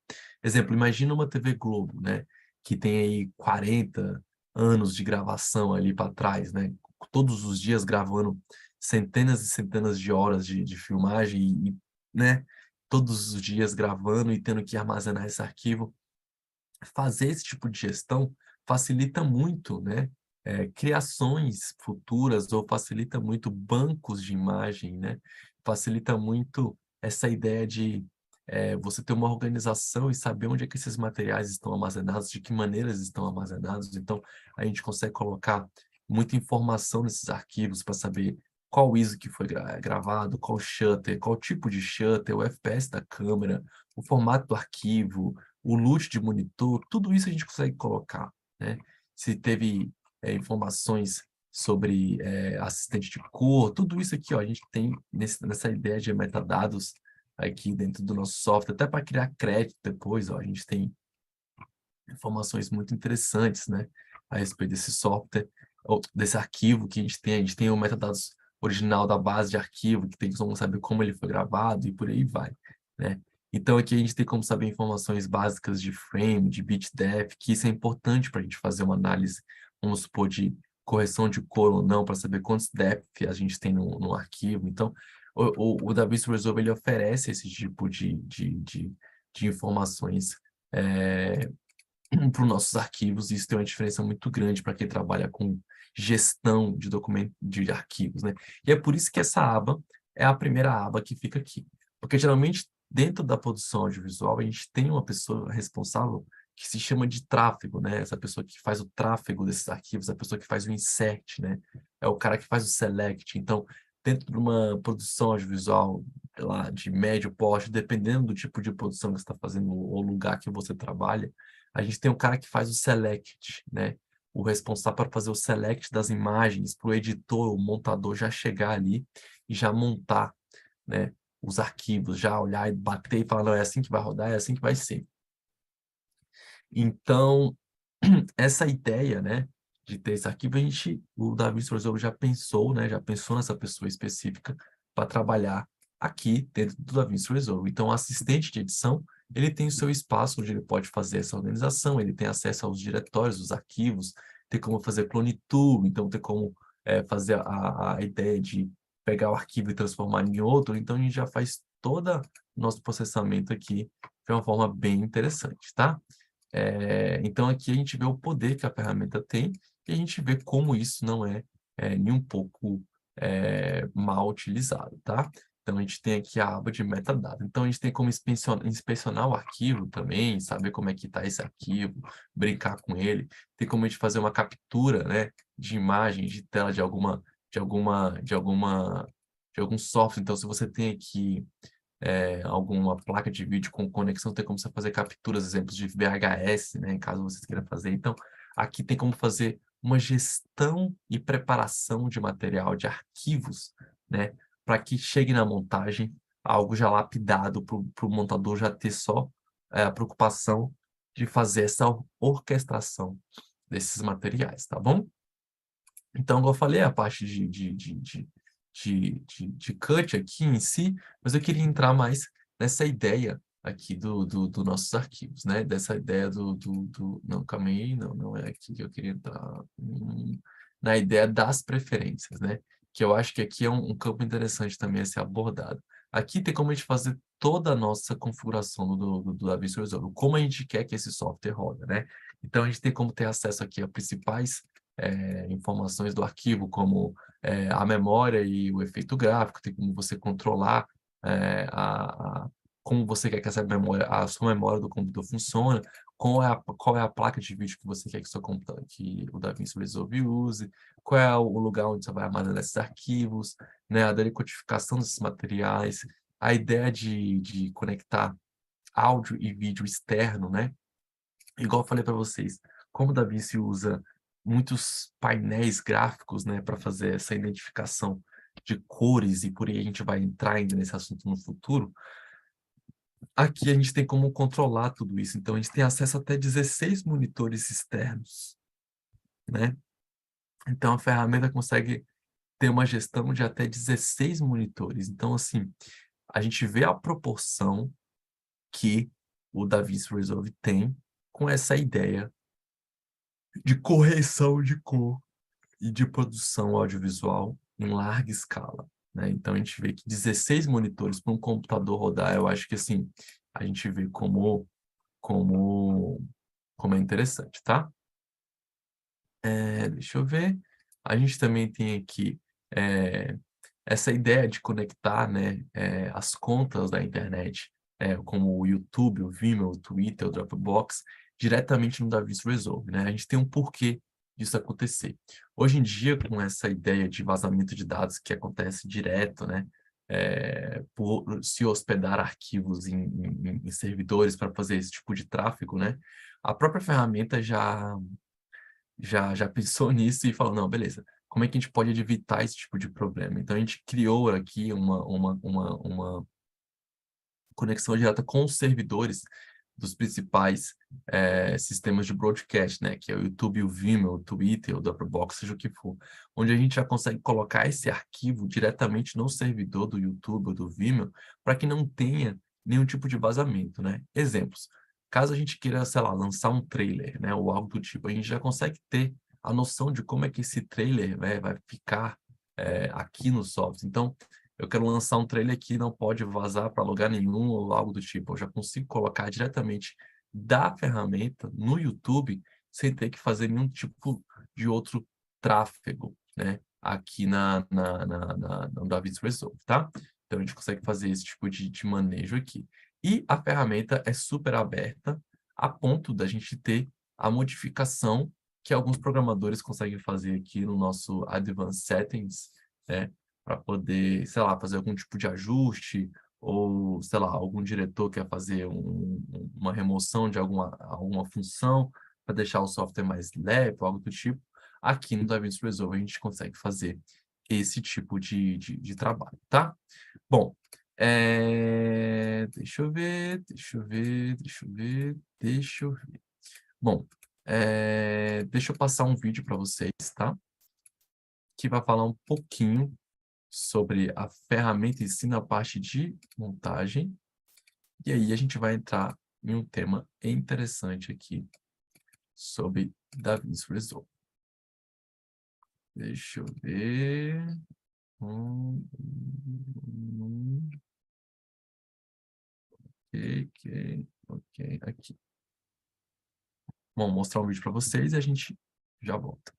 exemplo, imagina uma TV Globo, né, que tem aí 40 anos de gravação ali para trás, né, todos os dias gravando centenas e centenas de horas de filmagem né, todos os dias gravando e tendo que armazenar esse arquivo. Fazer esse tipo de gestão facilita muito, né, criações futuras ou facilita muito bancos de imagem, né? Facilita muito essa ideia de você ter uma organização e saber onde é que esses materiais estão armazenados, de que maneiras estão armazenados. Então, a gente consegue colocar muita informação nesses arquivos para saber qual ISO que foi gravado, qual shutter, qual tipo de shutter, o FPS da câmera, o formato do arquivo, o LUT de monitor, tudo isso a gente consegue colocar, né? Se teve informações sobre assistente de cor, tudo isso aqui, ó, a gente tem nessa ideia de metadados aqui dentro do nosso software, até para criar crédito depois, ó, a gente tem informações muito interessantes, né, a respeito desse software, ou desse arquivo que a gente tem o metadados original da base de arquivo, que tem como saber como ele foi gravado e por aí vai, né. Então aqui a gente tem como saber informações básicas de frame, de bit depth, que isso é importante para a gente fazer uma análise, vamos supor, de correção de cor ou não, para saber quantos depth a gente tem no arquivo. Então, o DaVinci Resolve ele oferece esse tipo de informações para os nossos arquivos, e isso tem uma diferença muito grande para quem trabalha com gestão de documentos, de arquivos, né? E é por isso que essa aba é a primeira aba que fica aqui. Porque geralmente, dentro da produção audiovisual, a gente tem uma pessoa responsável que se chama de tráfego, né? Essa pessoa que faz o tráfego desses arquivos, a pessoa que faz o insert, né? É o cara que faz o select. Então, dentro de uma produção audiovisual, sei lá, de médio porte, dependendo do tipo de produção que você está fazendo ou lugar que você trabalha, a gente tem o cara que faz o select, né? O responsável para fazer o select das imagens, para o editor, o montador já chegar ali e já montar, né, os arquivos, já olhar e bater e falar, não, é assim que vai rodar, é assim que vai ser. Então, essa ideia, né, de ter esse arquivo, o DaVinci Resolve já pensou, né, já pensou nessa pessoa específica para trabalhar aqui dentro do DaVinci Resolve. Então, o assistente de edição, ele tem o seu espaço onde ele pode fazer essa organização, ele tem acesso aos diretórios, os arquivos, tem como fazer clone tool, então tem como fazer a ideia de pegar o arquivo e transformar em outro. Então, a gente já faz todo o nosso processamento aqui de uma forma bem interessante, tá? Então, aqui a gente vê o poder que a ferramenta tem e a gente vê como isso não é nem um pouco mal utilizado, tá? Então, a gente tem aqui a aba de metadata. Então, a gente tem como inspecionar o arquivo também, saber como é que está esse arquivo, brincar com ele. Tem como a gente fazer uma captura, né, de imagem, de tela de algum software. Então, se você tem aqui alguma placa de vídeo com conexão, tem como você fazer capturas, exemplos de VHS, né, caso você queira fazer. Então, aqui tem como fazer uma gestão e preparação de material, de arquivos, né, para que chegue na montagem algo já lapidado para o montador já ter só a preocupação de fazer essa orquestração desses materiais, tá bom? Então, como eu falei, a parte de cut aqui em si, mas eu queria entrar mais nessa ideia aqui do nossos arquivos, né? Dessa ideia Não, calma aí, não é aqui que eu queria entrar. Na ideia das preferências, né? Que eu acho que aqui é um campo interessante também a ser abordado. Aqui tem como a gente fazer toda a nossa configuração do DaVinci Resolve, como a gente quer que esse software roda, né? Então, a gente tem como ter acesso aqui a principais informações do arquivo, como a memória e o efeito gráfico, tem como você controlar como você quer que essa memória, a sua memória do computador funcione, qual é a placa de vídeo que você quer que, que o DaVinci Resolve use, qual é o lugar onde você vai armazenar esses arquivos, né, a decodificação desses materiais, a ideia de conectar áudio e vídeo externo, né? Igual eu falei para vocês, como o DaVinci usa muitos painéis gráficos, né, para fazer essa identificação de cores, e por aí a gente vai entrar ainda nesse assunto no futuro, aqui a gente tem como controlar tudo isso. Então, a gente tem acesso até 16 monitores externos, né? Então, a ferramenta consegue ter uma gestão de até 16 monitores. Então, assim, a gente vê a proporção que o DaVinci Resolve tem com essa ideia de correção de cor e de produção audiovisual em larga escala, né? Então, a gente vê que 16 monitores para um computador rodar, eu acho que, assim, a gente vê como, como é interessante, tá? Deixa eu ver. A gente também tem aqui essa ideia de conectar, né, as contas da internet, como o YouTube, o Vimeo, o Twitter, o Dropbox, diretamente no DaVinci Resolve, né? A gente tem um porquê disso acontecer. Hoje em dia, com essa ideia de vazamento de dados que acontece direto, né, por se hospedar arquivos em servidores para fazer esse tipo de tráfego, né, a própria ferramenta já pensou nisso e falou, não, beleza, como é que a gente pode evitar esse tipo de problema? Então, a gente criou aqui uma conexão direta com os servidores dos principais sistemas de broadcast, né? Que é o YouTube, o Vimeo, o Twitter, o Dropbox, seja o que for. Onde a gente já consegue colocar esse arquivo diretamente no servidor do YouTube ou do Vimeo para que não tenha nenhum tipo de vazamento, né? Exemplos. Caso a gente queira, sei lá, lançar um trailer, né? Ou algo do tipo, a gente já consegue ter a noção de como é que esse trailer, né, vai ficar aqui no software. Então, eu quero lançar um trailer que não pode vazar para lugar nenhum ou algo do tipo. Eu já consigo colocar diretamente da ferramenta no YouTube sem ter que fazer nenhum tipo de outro tráfego, né? Aqui no DaVinci Resolve, tá? Então, a gente consegue fazer esse tipo de manejo aqui. E a ferramenta é super aberta a ponto da gente ter a modificação que alguns programadores conseguem fazer aqui no nosso Advanced Settings, né? Para poder, sei lá, fazer algum tipo de ajuste, ou, sei lá, algum diretor quer fazer uma remoção de alguma função para deixar o software mais leve, algo do tipo. Aqui no DaVinci Resolve a gente consegue fazer esse tipo de trabalho, tá? Bom, deixa eu ver. Bom, deixa eu passar um vídeo para vocês, tá? Que vai falar um pouquinho sobre a ferramenta em si na parte de montagem. E aí a gente vai entrar em um tema interessante aqui sobre DaVinci Resolve. Deixa eu ver. Ok, aqui. Vou mostrar um vídeo para vocês e a gente já volta.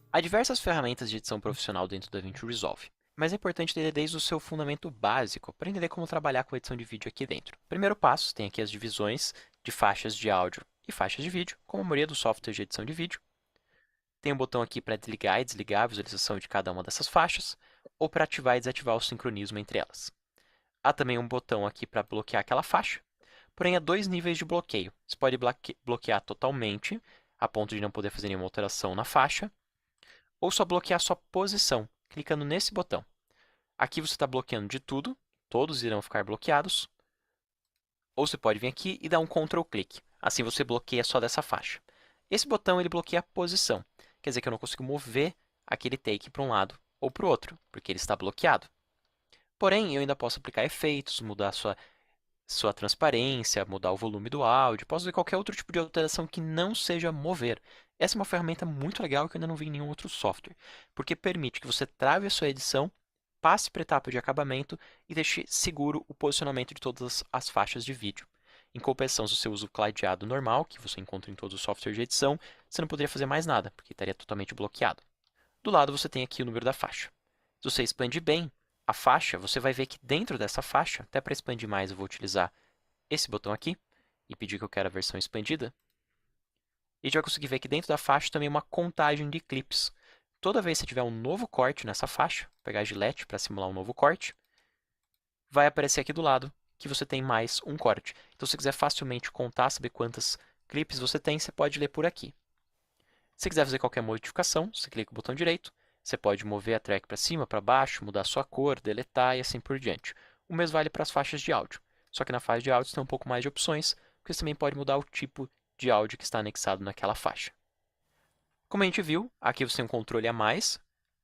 Há diversas ferramentas de edição profissional dentro do DaVinci Resolve, mas é importante entender desde o seu fundamento básico para entender como trabalhar com a edição de vídeo aqui dentro. Primeiro passo, tem aqui as divisões de faixas de áudio e faixas de vídeo, como a maioria dos softwares de edição de vídeo. Tem um botão aqui para desligar e desligar a visualização de cada uma dessas faixas. ou para ativar e desativar o sincronismo entre elas. Há também um botão aqui para bloquear aquela faixa, porém há dois níveis de bloqueio. Você pode bloquear totalmente, a ponto de não poder fazer nenhuma alteração na faixa, ou só bloquear a sua posição, clicando nesse botão. Aqui você está bloqueando de tudo, todos irão ficar bloqueados. Ou você pode vir aqui e dar um Ctrl clique, assim você bloqueia só dessa faixa. Esse botão ele bloqueia a posição, quer dizer que eu não consigo mover aquele take para um lado ou para o outro, porque ele está bloqueado. Porém, eu ainda posso aplicar efeitos, mudar sua transparência, mudar o volume do áudio, posso fazer qualquer outro tipo de alteração que não seja mover. Essa é uma ferramenta muito legal que eu ainda não vi em nenhum outro software, porque permite que você trave a sua edição, passe para a etapa de acabamento e deixe seguro o posicionamento de todas as faixas de vídeo. Em compensação, se você usa o cladeado normal, que você encontra em todos os softwares de edição, você não poderia fazer mais nada, porque estaria totalmente bloqueado. Do lado você tem aqui o número da faixa. Se você expandir bem a faixa, você vai ver que dentro dessa faixa, até para expandir mais eu vou utilizar esse botão aqui e pedir que eu quero a versão expandida. E a gente vai conseguir ver que dentro da faixa também uma contagem de clips. Toda vez que você tiver um novo corte nessa faixa, vou pegar a Gillette para simular um novo corte, vai aparecer aqui do lado que você tem mais um corte. Então, se você quiser facilmente contar, saber quantas clips você tem, você pode ler por aqui. Se quiser fazer qualquer modificação, você clica no botão direito, você pode mover a track para cima, para baixo, mudar sua cor, deletar e assim por diante. O mesmo vale para as faixas de áudio. Só que na faixa de áudio você tem um pouco mais de opções, porque você também pode mudar o tipo de áudio que está anexado naquela faixa. Como a gente viu, aqui você tem um controle a mais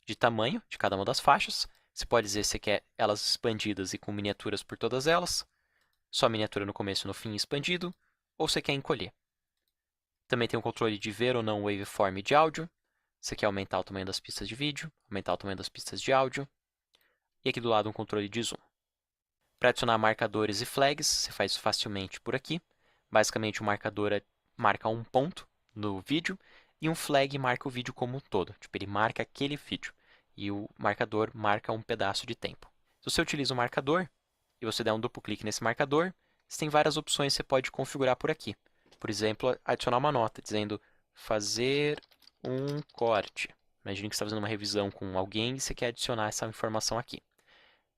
de tamanho de cada uma das faixas. Você pode dizer se você quer elas expandidas e com miniaturas por todas elas, só miniatura no começo e no fim expandido, ou você quer encolher. Também tem o controle de ver ou não waveform de áudio. Você quer aumentar o tamanho das pistas de vídeo, aumentar o tamanho das pistas de áudio. E aqui do lado um controle de zoom. Para adicionar marcadores e flags, você faz isso facilmente por aqui. Basicamente o marcador marca um ponto no vídeo e um flag marca o vídeo como um todo. Tipo, ele marca aquele vídeo e o marcador marca um pedaço de tempo. Se você utiliza o marcador e você der um duplo clique nesse marcador, você tem várias opções que você pode configurar por aqui. Por exemplo, adicionar uma nota dizendo fazer um corte. Imagine que você está fazendo uma revisão com alguém e você quer adicionar essa informação aqui.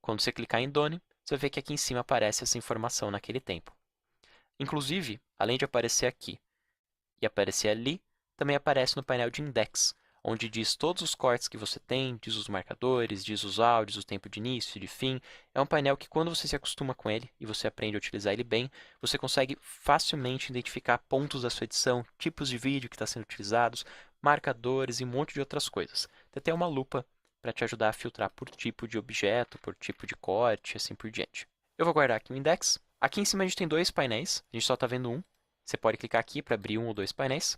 Quando você clicar em Done, você vai ver que aqui em cima aparece essa informação naquele tempo. Inclusive, além de aparecer aqui e aparecer ali, também aparece no painel de Index, onde diz todos os cortes que você tem, diz os marcadores, diz os áudios, o tempo de início e de fim. É um painel que quando você se acostuma com ele e você aprende a utilizar ele bem, você consegue facilmente identificar pontos da sua edição, tipos de vídeo que está sendo utilizados, marcadores e um monte de outras coisas. Tem até uma lupa para te ajudar a filtrar por tipo de objeto, por tipo de corte e assim por diante. Eu vou guardar aqui o index. Aqui em cima a gente tem dois painéis, a gente só está vendo um. Você pode clicar aqui para abrir um ou dois painéis.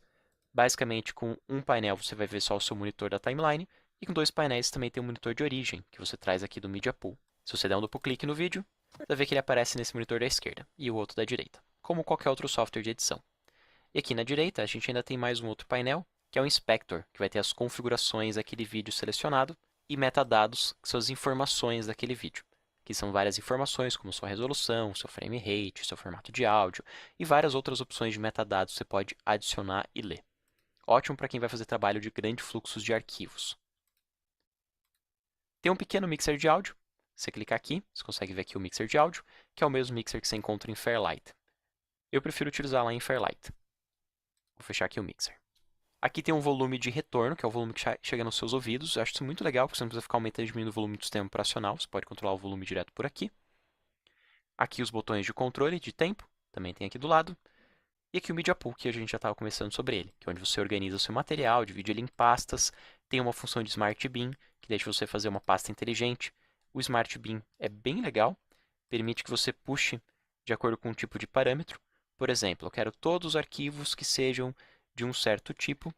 Basicamente, com um painel você vai ver só o seu monitor da timeline, e com dois painéis também tem um monitor de origem, que você traz aqui do Media Pool. Se você der um duplo clique no vídeo, você vai ver que ele aparece nesse monitor da esquerda, e o outro da direita, como qualquer outro software de edição. E aqui na direita, a gente ainda tem mais um outro painel, que é o Inspector, que vai ter as configurações daquele vídeo selecionado, e metadados, que são as informações daquele vídeo. Que são várias informações, como sua resolução, seu frame rate, seu formato de áudio, e várias outras opções de metadados que você pode adicionar e ler. Ótimo para quem vai fazer trabalho de grandes fluxos de arquivos. Tem um pequeno mixer de áudio. Você clicar aqui, você consegue ver aqui o mixer de áudio, que é o mesmo mixer que você encontra em Fairlight. Eu prefiro utilizar lá em Fairlight. Vou fechar aqui o mixer. Aqui tem um volume de retorno, que é o volume que chega nos seus ouvidos. Eu acho isso muito legal, porque você não precisa ficar aumentando e diminuindo o volume do sistema operacional. Você pode controlar o volume direto por aqui. Aqui os botões de controle de tempo, também tem aqui do lado. E aqui o Media Pool, que a gente já estava conversando sobre ele, que é onde você organiza o seu material, divide ele em pastas. Tem uma função de Smart Bin, que deixa você fazer uma pasta inteligente. O Smart Bin é bem legal, permite que você puxe de acordo com um tipo de parâmetro. Por exemplo, eu quero todos os arquivos que sejam de um certo tipo.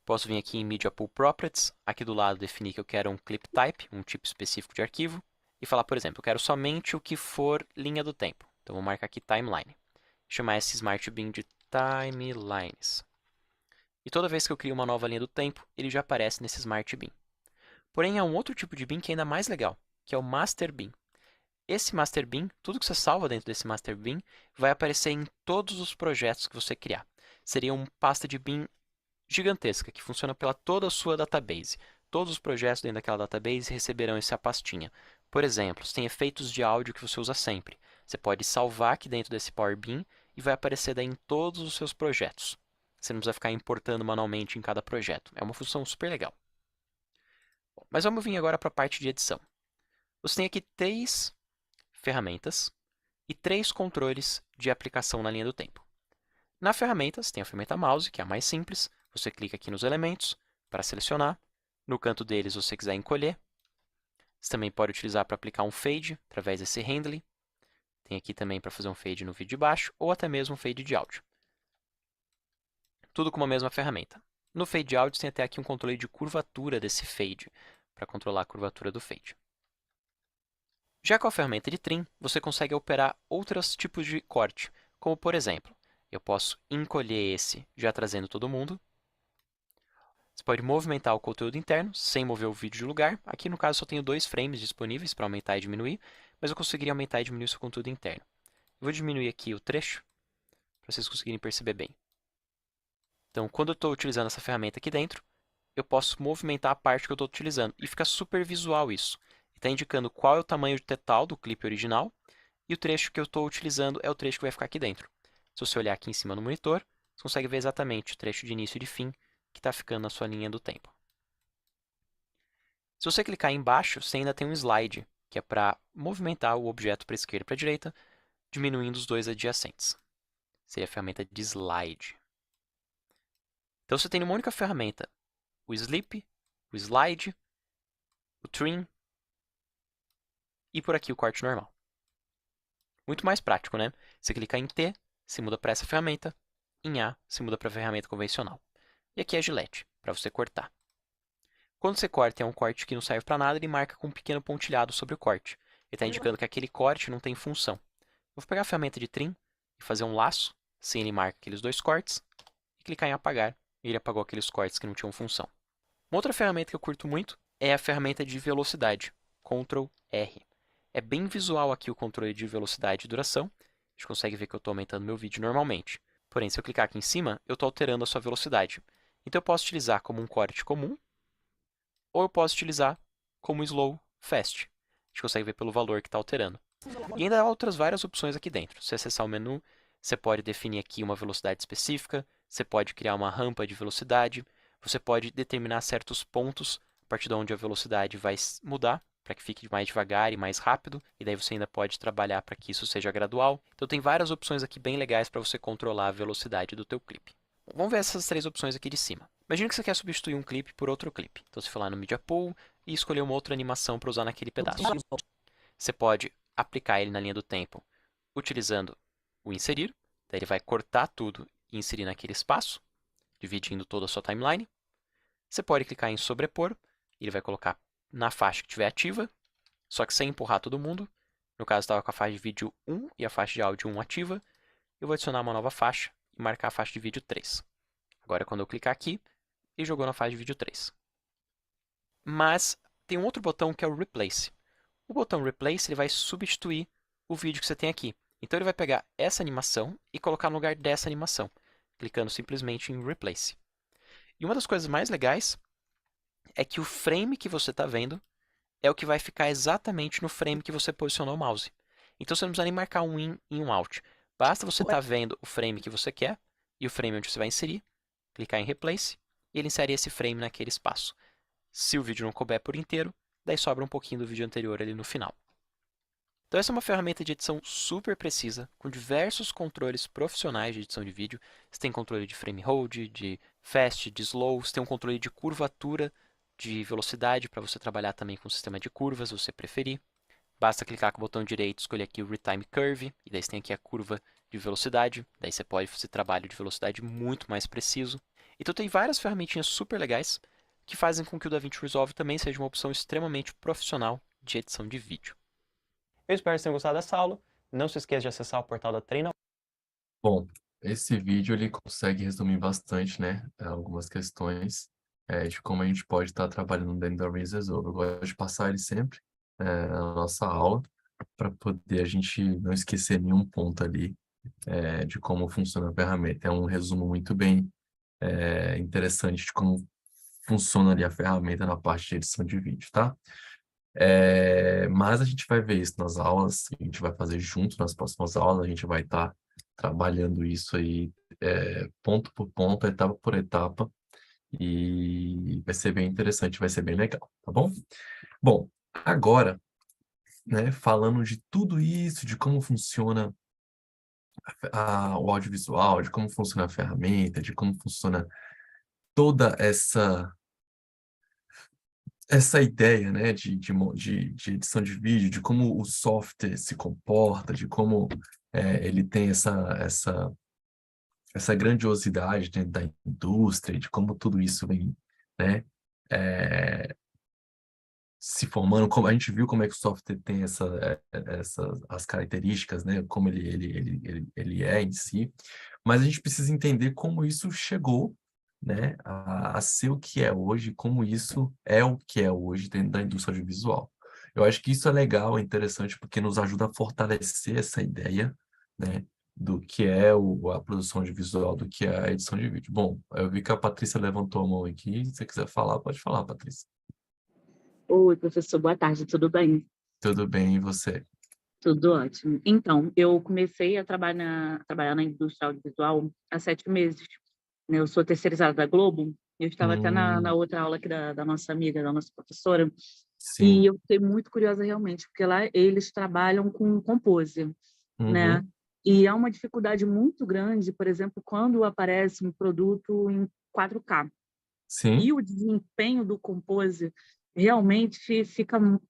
Posso vir aqui em Media Pool Properties, aqui do lado definir que eu quero um clip type, um tipo específico de arquivo, e falar, por exemplo, eu quero somente o que for linha do tempo. Então vou marcar aqui Timeline. Chamar esse Smart Bin de Timelines. E toda vez que eu crio uma nova linha do tempo, ele já aparece nesse Smart Bin. Porém, há um outro tipo de bin que é ainda mais legal, que é o Master Bin. Esse Master Bin, tudo que você salva dentro desse Master Bin, vai aparecer em todos os projetos que você criar. Seria uma pasta de bin gigantesca, que funciona pela toda a sua database. todos os projetos dentro daquela database receberão essa pastinha. Por exemplo, se tem efeitos de áudio que você usa sempre, você pode salvar aqui dentro desse Power BIM e vai aparecer daí em todos os seus projetos. Você não precisa ficar importando manualmente em cada projeto. É uma função super legal. Bom, mas vamos vir agora para a parte de edição. Você tem aqui 3 ferramentas e 3 controles de aplicação na linha do tempo. Na ferramenta, você tem a ferramenta mouse, que é a mais simples. Você clica aqui nos elementos para selecionar. No canto deles, se você quiser encolher. Você também pode utilizar para aplicar um fade através desse handle. Tem aqui também para fazer um fade no vídeo de baixo ou até mesmo um fade de áudio. Tudo com uma mesma ferramenta. No fade áudio, tem até aqui um controle de curvatura desse fade, para controlar a curvatura do fade. Já com a ferramenta de trim, você consegue operar outros tipos de corte, como por exemplo, eu posso encolher esse já trazendo todo mundo. Você pode movimentar o conteúdo interno sem mover o vídeo de lugar. Aqui no caso só tenho 2 frames disponíveis para aumentar e diminuir, mas eu conseguiria aumentar e diminuir o seu conteúdo interno. Eu vou diminuir aqui o trecho para vocês conseguirem perceber bem. Então, quando eu estou utilizando essa ferramenta aqui dentro, eu posso movimentar a parte que eu estou utilizando e fica super visual isso. Está indicando qual é o tamanho total do clipe original e o trecho que eu estou utilizando é o trecho que vai ficar aqui dentro. Se você olhar aqui em cima no monitor, você consegue ver exatamente o trecho de início e de fim que está ficando na sua linha do tempo. Se você clicar embaixo, você ainda tem um slide, que é para movimentar o objeto para a esquerda e para a direita, diminuindo os 2 adjacentes. Seria a ferramenta de slide. Então você tem uma única ferramenta o Sleep, o Slide, o Trim e por aqui o corte normal. Muito mais prático, né? Você clicar em T, se muda para essa ferramenta, em A, se muda para a ferramenta convencional. E aqui é a Gillette, para você cortar. Quando você corta, é um corte que não serve para nada, ele marca com um pequeno pontilhado sobre o corte. Ele está indicando que aquele corte não tem função. Eu vou pegar a ferramenta de Trim e fazer um laço, assim ele marca aqueles 2 cortes, e clicar em apagar, e ele apagou aqueles cortes que não tinham função. Uma outra ferramenta que eu curto muito é a ferramenta de velocidade, Ctrl R. É bem visual aqui o controle de velocidade e duração. A gente consegue ver que eu estou aumentando meu vídeo normalmente. Porém, se eu clicar aqui em cima, eu estou alterando a sua velocidade. Então eu posso utilizar como um corte comum, ou eu posso utilizar como slow fast. A gente consegue ver pelo valor que está alterando. E ainda há outras várias opções aqui dentro. Se acessar o menu, você pode definir aqui uma velocidade específica, você pode criar uma rampa de velocidade, você pode determinar certos pontos a partir de onde a velocidade vai mudar, para que fique mais devagar e mais rápido, e daí você ainda pode trabalhar para que isso seja gradual. Então tem várias opções aqui bem legais para você controlar a velocidade do teu clipe. Bom, vamos ver essas 3 opções aqui de cima. Imagina que você quer substituir um clipe por outro clipe. Então você for lá no Media Pool e escolher uma outra animação para usar naquele pedaço. Você pode aplicar ele na linha do tempo utilizando o inserir, daí ele vai cortar tudo e inserir naquele espaço, dividindo toda a sua timeline. Você pode clicar em sobrepor, ele vai colocar na faixa que estiver ativa, só que sem empurrar todo mundo. No caso, estava com a faixa de vídeo 1 e a faixa de áudio 1 ativa. Eu vou adicionar uma nova faixa e marcar a faixa de vídeo 3. Agora, quando eu clicar aqui, ele jogou na faixa de vídeo 3. Mas tem um outro botão que é o Replace. O botão Replace ele vai substituir o vídeo que você tem aqui. Então ele vai pegar essa animação e colocar no lugar dessa animação, clicando simplesmente em Replace. E uma das coisas mais legais é que o frame que você está vendo é o que vai ficar exatamente no frame que você posicionou o mouse. Então você não precisa nem marcar um in e um out. Basta você estar vendo o frame que você quer e o frame onde você vai inserir, clicar em Replace e ele insere esse frame naquele espaço. Se o vídeo não couber por inteiro, daí sobra um pouquinho do vídeo anterior ali no final. Então essa é uma ferramenta de edição super precisa, com diversos controles profissionais de edição de vídeo. Você tem controle de frame hold, de fast, de slow, você tem um controle de curvatura, de velocidade, para você trabalhar também com o sistema de curvas, se você preferir. Basta clicar com o botão direito, escolher aqui o Retime Curve, e daí você tem aqui a curva de velocidade. Daí você pode fazer trabalho de velocidade muito mais preciso. Então tem várias ferramentinhas super legais que fazem com que o DaVinci Resolve também seja uma opção extremamente profissional de edição de vídeo. Eu espero que vocês tenham gostado dessa aula. Não se esqueça de acessar o portal da Treina. Bom, esse vídeo ele consegue resumir bastante, né, algumas questões de como a gente pode estar trabalhando dentro da DaVinci Resolve. Eu gosto de passar ele sempre na nossa aula, para poder a gente não esquecer nenhum ponto ali de como funciona a ferramenta. É um resumo muito bem interessante de como funciona ali a ferramenta na parte de edição de vídeo, tá? Mas a gente vai ver isso nas aulas, a gente vai fazer junto nas próximas aulas, a gente vai estar trabalhando isso aí ponto por ponto, etapa por etapa, e vai ser bem interessante, vai ser bem legal, tá bom? Bom, agora, né, falando de tudo isso, de como funciona o audiovisual, de como funciona a ferramenta, de como funciona toda essa ideia, né, de edição de vídeo, de como o software se comporta, de como ele tem essa grandiosidade dentro da indústria, de como tudo isso vem, né, é, se formando, como a gente viu como é que o software tem as características, né, como ele é em si, mas a gente precisa entender como isso chegou, né, a ser o que é hoje, como isso é o que é hoje dentro da indústria audiovisual. Eu acho que isso é legal, é interessante, porque nos ajuda a fortalecer essa ideia, né, do que é a produção audiovisual, do que é a edição de vídeo. Bom, eu vi que a Patrícia levantou a mão aqui, se você quiser falar, pode falar, Patrícia. Oi, professor, boa tarde, tudo bem? Tudo bem, e você? Tudo ótimo. Então, eu comecei a trabalhar na indústria audiovisual há 7 meses, né? Eu sou terceirizada da Globo, eu estava até na Hum, outra aula aqui da nossa amiga, da nossa professora, e sim. eu fiquei muito curiosa realmente, porque lá eles trabalham com Compose, né? Uhum, E há uma dificuldade muito grande, por exemplo, quando aparece um produto em 4K. sim, E o desempenho do Compose realmente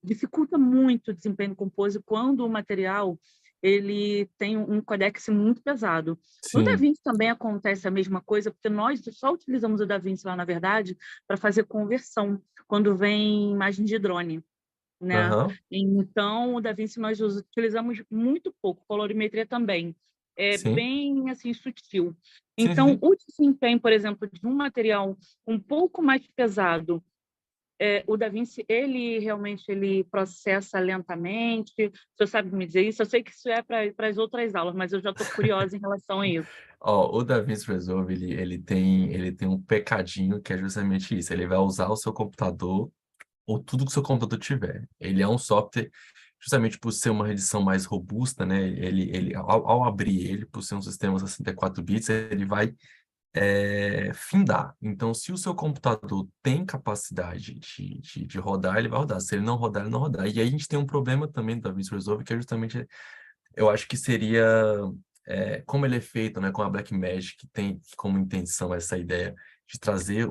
dificulta muito o desempenho do Compose quando o material ele tem um codex muito pesado. No sim. DaVinci também acontece a mesma coisa, porque nós só utilizamos o DaVinci lá, na verdade, para fazer conversão, quando vem imagem de drone, né? Aham, Então, o DaVinci nós utilizamos muito pouco, colorimetria também. É sim. bem assim sutil. Sim, Então, sim. o desempenho, por exemplo, de um material um pouco mais pesado, o DaVinci, ele realmente ele processa lentamente. O senhor sabe me dizer isso? Eu sei que isso é para as outras aulas, mas eu já estou curiosa em relação a isso. Ó, o DaVinci Resolve, ele tem um pecadinho que é justamente isso. Ele vai usar o seu computador, ou tudo que o seu computador tiver. Ele é um software, justamente por ser uma edição mais robusta, né? Ao abrir ele, por ser um sistema 64 bits, ele vai findar. Então, se o seu computador tem capacidade de rodar, ele vai rodar. Se ele não rodar, ele não rodar. E aí a gente tem um problema também do DaVinci Resolve, que é justamente, eu acho que seria, como ele é feito, né, com a Blackmagic, que tem como intenção essa ideia de trazer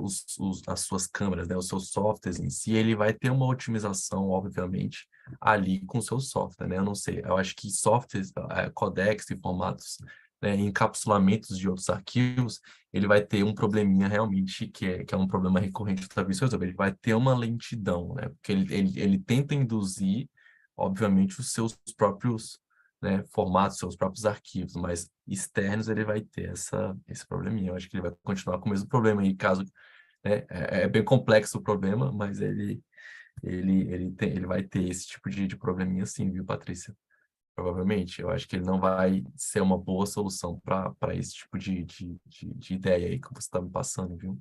as suas câmeras, né, os seus softwares em si, ele vai ter uma otimização, obviamente, ali com o seu software, né? Eu não sei, eu acho que softwares, codecs e formatos, né, encapsulamentos de outros arquivos, ele vai ter um probleminha realmente que é um problema recorrente do DaVinci Resolve. Ele vai ter uma lentidão, né? Porque ele tenta induzir, obviamente, os seus próprios, né, formatos, seus próprios arquivos, mas externos ele vai ter esse probleminha. Eu acho que ele vai continuar com o mesmo problema aí, caso, né, é bem complexo o problema, mas ele vai ter esse tipo de probleminha sim, viu, Patrícia? Provavelmente. Eu acho que ele não vai ser uma boa solução para esse tipo de ideia aí que você está me passando, viu?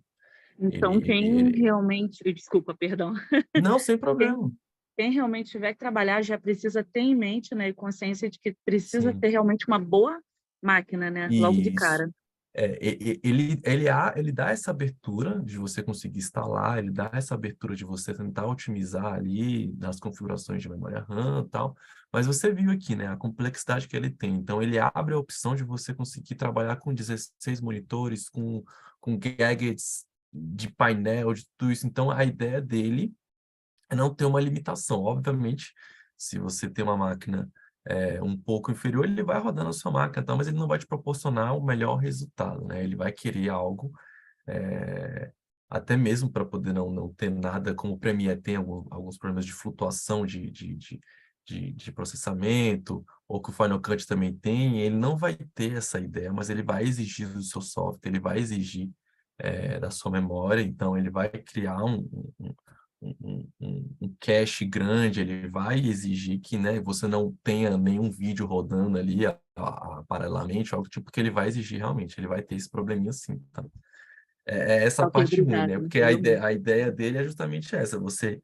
Ele, Então, ele, quem ele... realmente, desculpa, perdão, Não, sem quem, problema. quem realmente tiver que trabalhar já precisa ter em mente, né, e consciência de que precisa Sim. ter realmente uma boa máquina, né, logo de Isso. cara. Ele dá essa abertura de você conseguir instalar, ele dá essa abertura de você tentar otimizar ali nas configurações de memória RAM e tal, mas você viu aqui, né, a complexidade que ele tem. Então, ele abre a opção de você conseguir trabalhar com 16 monitores, com gadgets de painel, de tudo isso. Então, a ideia dele é não ter uma limitação. Obviamente, se você tem uma máquina um pouco inferior, ele vai rodar na sua máquina, tá? Mas ele não vai te proporcionar o melhor resultado, né? Ele vai querer algo, é, até mesmo para poder não ter nada, como o Premiere tem alguns problemas de flutuação de processamento, ou que o Final Cut também tem, ele não vai ter essa ideia, mas ele vai exigir do seu software, ele vai exigir da sua memória, então ele vai criar um cache grande, ele vai exigir que, né, você não tenha nenhum vídeo rodando ali paralelamente, algo tipo que ele vai exigir realmente, ele vai ter esse probleminha sim, tá? É essa a Ok, parte ruim, né? obrigada. Porque Valeu mesmo. a ideia dele é justamente essa, você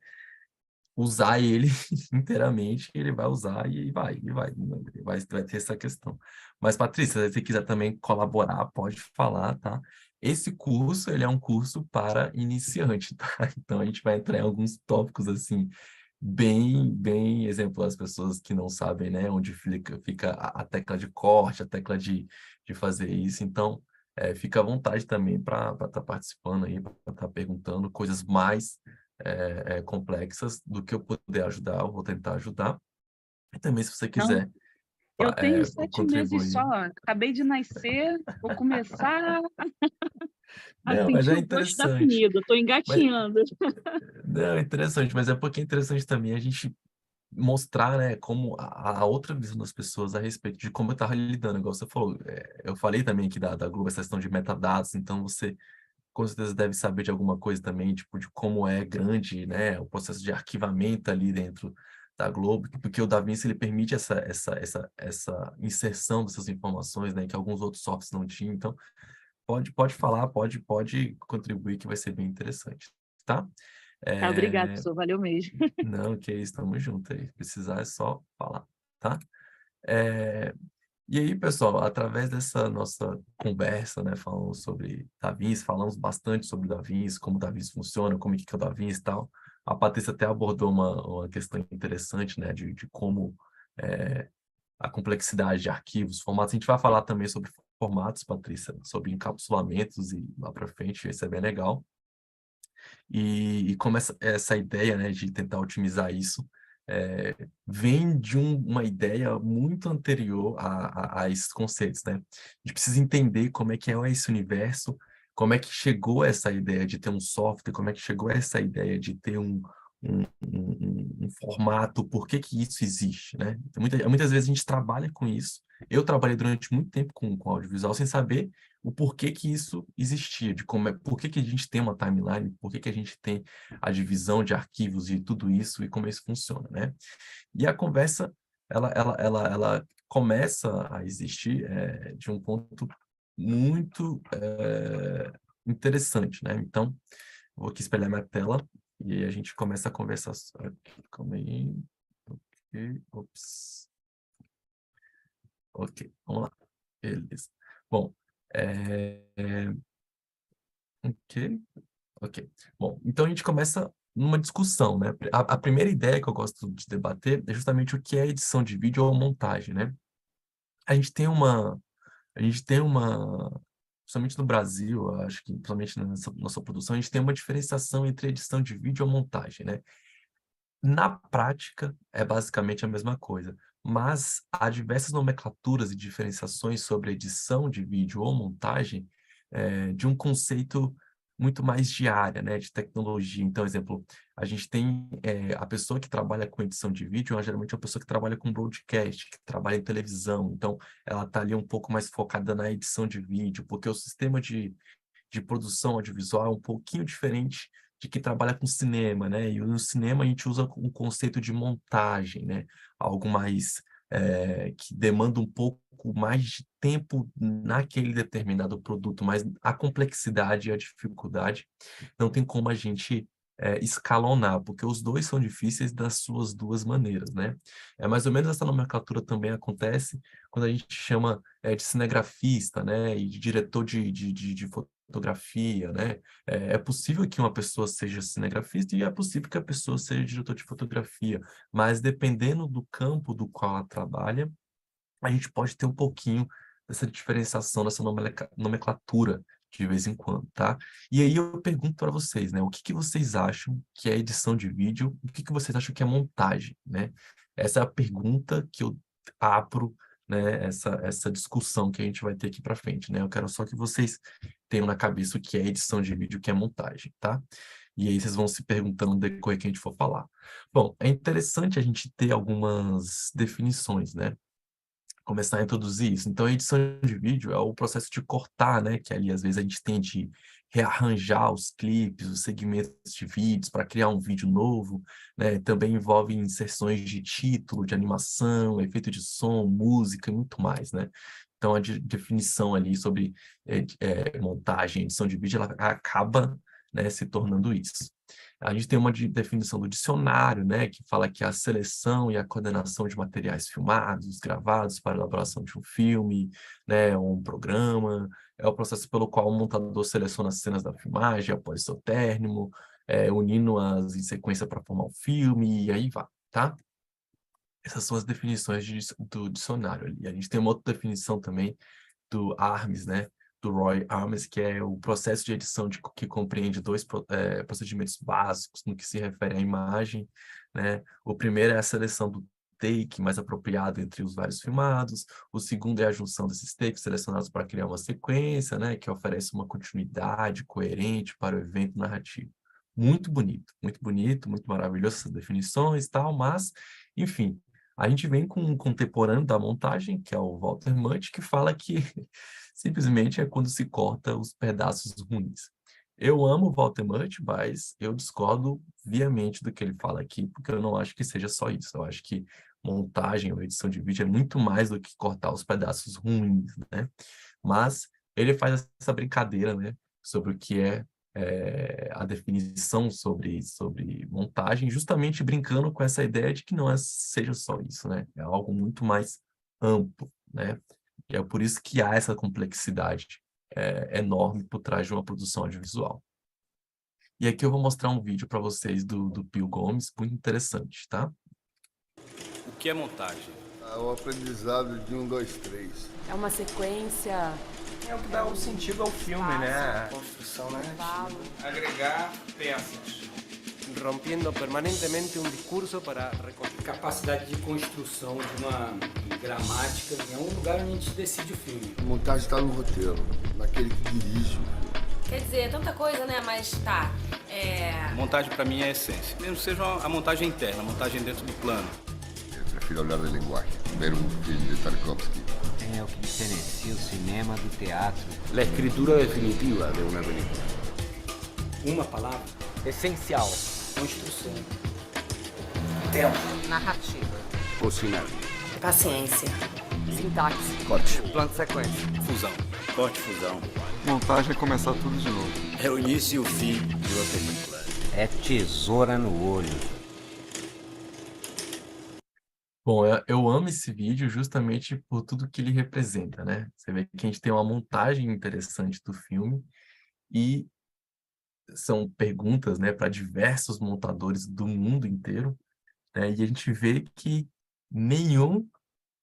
usar ele inteiramente, ele vai usar vai ter essa questão. Mas, Patrícia, se você quiser também colaborar, pode falar, tá? Esse curso, ele é um curso para iniciante, tá? Então, a gente vai entrar em alguns tópicos, assim, bem exemplo, as pessoas que não sabem, né, onde fica a tecla de corte, a tecla de fazer isso. Então, fica à vontade também para estar participando aí, para estar perguntando coisas mais complexas do que eu puder ajudar, eu vou tentar ajudar. E também, se você Não, quiser eu tenho 7 meses só, contribuir. acabei de nascer, vou começar a Não, mas sentir é o gosto da interessante. comida, estou Mas, engatinhando. não, é interessante, mas é porque é interessante também a gente mostrar, né, como a outra visão das pessoas a respeito de como eu estava lidando, igual você falou. Eu falei também aqui da Globo, essa questão de metadados, então você com certeza deve saber de alguma coisa também, tipo, de como é grande, né, o processo de arquivamento ali dentro da Globo, porque o DaVinci, ele permite essa inserção dessas informações, né, que alguns outros softwares não tinham. Então, pode falar, pode contribuir, que vai ser bem interessante, tá? Tá, obrigada, É, professor, valeu mesmo. não, que isso, estamos juntos aí. Precisar é só falar, tá? É, e aí, pessoal, através dessa nossa conversa, né, falando sobre DaVinci, falamos bastante sobre o DaVinci, como o DaVinci funciona, como é que é o DaVinci e tal. A Patrícia até abordou uma questão interessante, né, de como é, a complexidade de arquivos, formatos. A gente vai falar também sobre formatos, Patrícia, sobre encapsulamentos e lá para frente, isso é bem legal. E como essa ideia, né, de tentar otimizar isso, vem de uma ideia muito anterior a esses conceitos, né? A gente precisa entender como é que é esse universo, como é que chegou essa ideia de ter um software, como é que chegou essa ideia de ter um formato, por que que isso existe, né? Muitas vezes a gente trabalha com isso. Eu trabalhei durante muito tempo com audiovisual sem saber o porquê que isso existia, de como por que que a gente tem uma timeline, por que que a gente tem a divisão de arquivos e tudo isso e como isso funciona, né? E a conversa, ela começa a existir de um ponto muito interessante, né? Então, vou aqui espelhar minha tela e aí a gente começa a conversar. Calma aí. Ok, ops. Ok, vamos lá. Beleza. Bom, ok, ok. Bom, então a gente começa numa discussão, né? A primeira ideia que eu gosto de debater é justamente o que é edição de vídeo ou montagem, né? A gente tem uma, principalmente no Brasil, eu acho que principalmente na nossa produção, a gente tem uma diferenciação entre edição de vídeo ou montagem, né? Na prática, é basicamente a mesma coisa, mas há diversas nomenclaturas e diferenciações sobre edição de vídeo ou montagem, de um conceito muito mais de área, né, de tecnologia. Então, exemplo, a gente tem a pessoa que trabalha com edição de vídeo, ela geralmente é uma pessoa que trabalha com broadcast, que trabalha em televisão, então ela está ali um pouco mais focada na edição de vídeo, porque o sistema de produção audiovisual é um pouquinho diferente de quem trabalha com cinema, né? E no cinema a gente usa um conceito de montagem, né? Algo mais que demanda um pouco mais de tempo naquele determinado produto, mas a complexidade e a dificuldade não tem como a gente escalonar, porque os dois são difíceis das suas duas maneiras, né? É mais ou menos essa nomenclatura também acontece quando a gente chama de cinegrafista, né? E de diretor de fotografia, né? É possível que uma pessoa seja cinegrafista e é possível que a pessoa seja diretor de fotografia, mas dependendo do campo do qual ela trabalha, a gente pode ter um pouquinho dessa diferenciação, dessa nomenclatura de vez em quando, tá? E aí eu pergunto para vocês, né? O que que vocês acham que é edição de vídeo? O que que vocês acham que é montagem, né? Essa é a pergunta que eu abro, né? Essa discussão que a gente vai ter aqui para frente, né? Eu quero só que vocês tenham na cabeça o que é edição de vídeo, o que é montagem, tá? E aí vocês vão se perguntando no decorrer que a gente for falar. Bom, é interessante a gente ter algumas definições, né? Começar a introduzir isso. Então, a edição de vídeo é o processo de cortar, né? Que ali, às vezes, a gente tem de rearranjar os clipes, os segmentos de vídeos para criar um vídeo novo, né? Também envolve inserções de título, de animação, efeito de som, música e muito mais, né? Então, a definição ali sobre montagem, edição de vídeo, ela acaba, né, se tornando isso. A gente tem uma definição do dicionário, né, que fala que a seleção e a coordenação de materiais filmados, gravados para a elaboração de um filme, né, ou um programa, é o processo pelo qual o montador seleciona as cenas da filmagem após seu término, unindo-as em sequência para formar o filme, e aí vai, tá? Essas são as definições do dicionário ali. A gente tem uma outra definição também do ARMS, né? Do Roy Arms, que é o processo de edição que compreende dois procedimentos básicos no que se refere à imagem, né? O primeiro é a seleção do take mais apropriado entre os vários filmados. O segundo é a junção desses takes selecionados para criar uma sequência, né? Que oferece uma continuidade coerente para o evento narrativo. Muito bonito, muito maravilhoso essas definições e tal, mas, enfim, a gente vem com um contemporâneo da montagem, que é o Walter Mudge, que fala que simplesmente é quando se corta os pedaços ruins. Eu amo o Walter Mudge, mas eu discordo viamente do que ele fala aqui, porque eu não acho que seja só isso. Eu acho que montagem ou edição de vídeo é muito mais do que cortar os pedaços ruins, né? Mas ele faz essa brincadeira, né, sobre o que é a definição sobre montagem, justamente brincando com essa ideia de que não seja só isso, né? É algo muito mais amplo, né? E é por isso que há essa complexidade enorme por trás de uma produção audiovisual. E aqui eu vou mostrar um vídeo para vocês do Pio Gomes, muito interessante, tá? O que é montagem? É o aprendizado de 1, 2, 3. É uma sequência. É o que dá o sentido ao filme, né? Construção, né? Agregar peças. Rompiendo permanentemente um discurso para reconstruir. Capacidade de construção de uma gramática. É um lugar onde a gente decide o filme. A montagem está no roteiro, naquele que dirige o filme. Quer dizer, é tanta coisa, né? Mas tá. Montagem para mim é a essência. Mesmo que seja a montagem interna, a montagem dentro do plano. Eu prefiro olhar de linguagem, ver um filme de Tarkovsky. É o que diferencia o cinema do teatro. A escritura definitiva de uma película. Uma palavra. Essencial. Construção. Tempo. Narrativa. O sinal. Paciência. Sintaxe. Corte. Plano de sequência. Fusão. Corte, fusão. Montagem é começar tudo de novo. É o início e o fim de uma película. É tesoura no olho. Bom, eu amo esse vídeo justamente por tudo que ele representa, né? Você vê que a gente tem uma montagem interessante do filme e são perguntas, né, para diversos montadores do mundo inteiro, né? E a gente vê que nenhum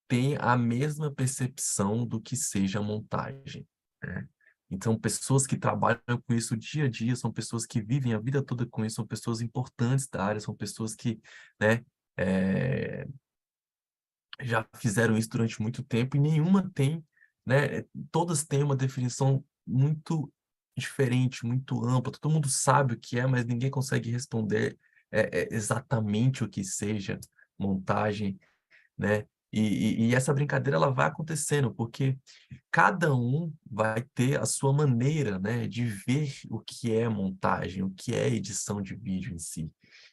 tem a mesma percepção do que seja montagem, né? Então, pessoas que trabalham com isso dia a dia, são pessoas que vivem a vida toda com isso, são pessoas importantes da área, são pessoas que, né, já fizeram isso durante muito tempo e nenhuma tem, né? Todas têm uma definição muito diferente, muito ampla. Todo mundo sabe o que é, mas ninguém consegue responder exatamente o que seja montagem, né? E essa brincadeira ela vai acontecendo, porque cada um vai ter a sua maneira, né, de ver o que é montagem, o que é edição de vídeo em si.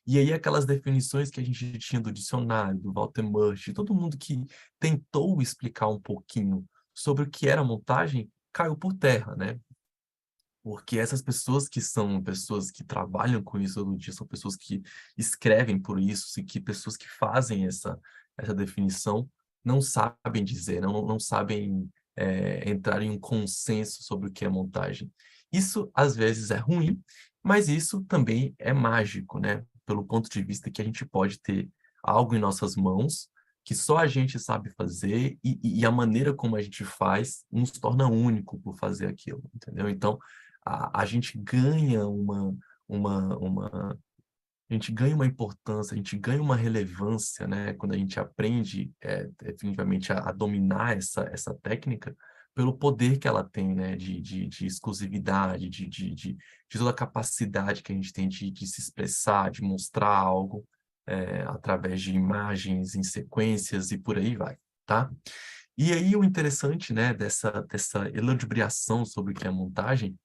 E aí aquelas definições que a gente tinha do dicionário, do Walter Murch, todo mundo que tentou explicar um pouquinho sobre o que era montagem, caiu por terra, né? Porque essas pessoas que são pessoas que trabalham com isso todo dia, são pessoas que escrevem por isso, e que pessoas que fazem essa definição, não sabem dizer, não sabem entrar em um consenso sobre o que é montagem. Isso, às vezes, é ruim, mas isso também é mágico, né? Pelo ponto de vista que a gente pode ter algo em nossas mãos que só a gente sabe fazer e a maneira como a gente faz nos torna único por fazer aquilo, entendeu? Então, a gente ganha a gente ganha uma importância, a gente ganha uma relevância, né, quando a gente aprende definitivamente a dominar essa técnica pelo poder que ela tem, né, de exclusividade, de toda a capacidade que a gente tem de se expressar, de mostrar algo através de imagens em sequências e por aí vai, tá? E aí o interessante, né, dessa elucubração sobre o que é montagem,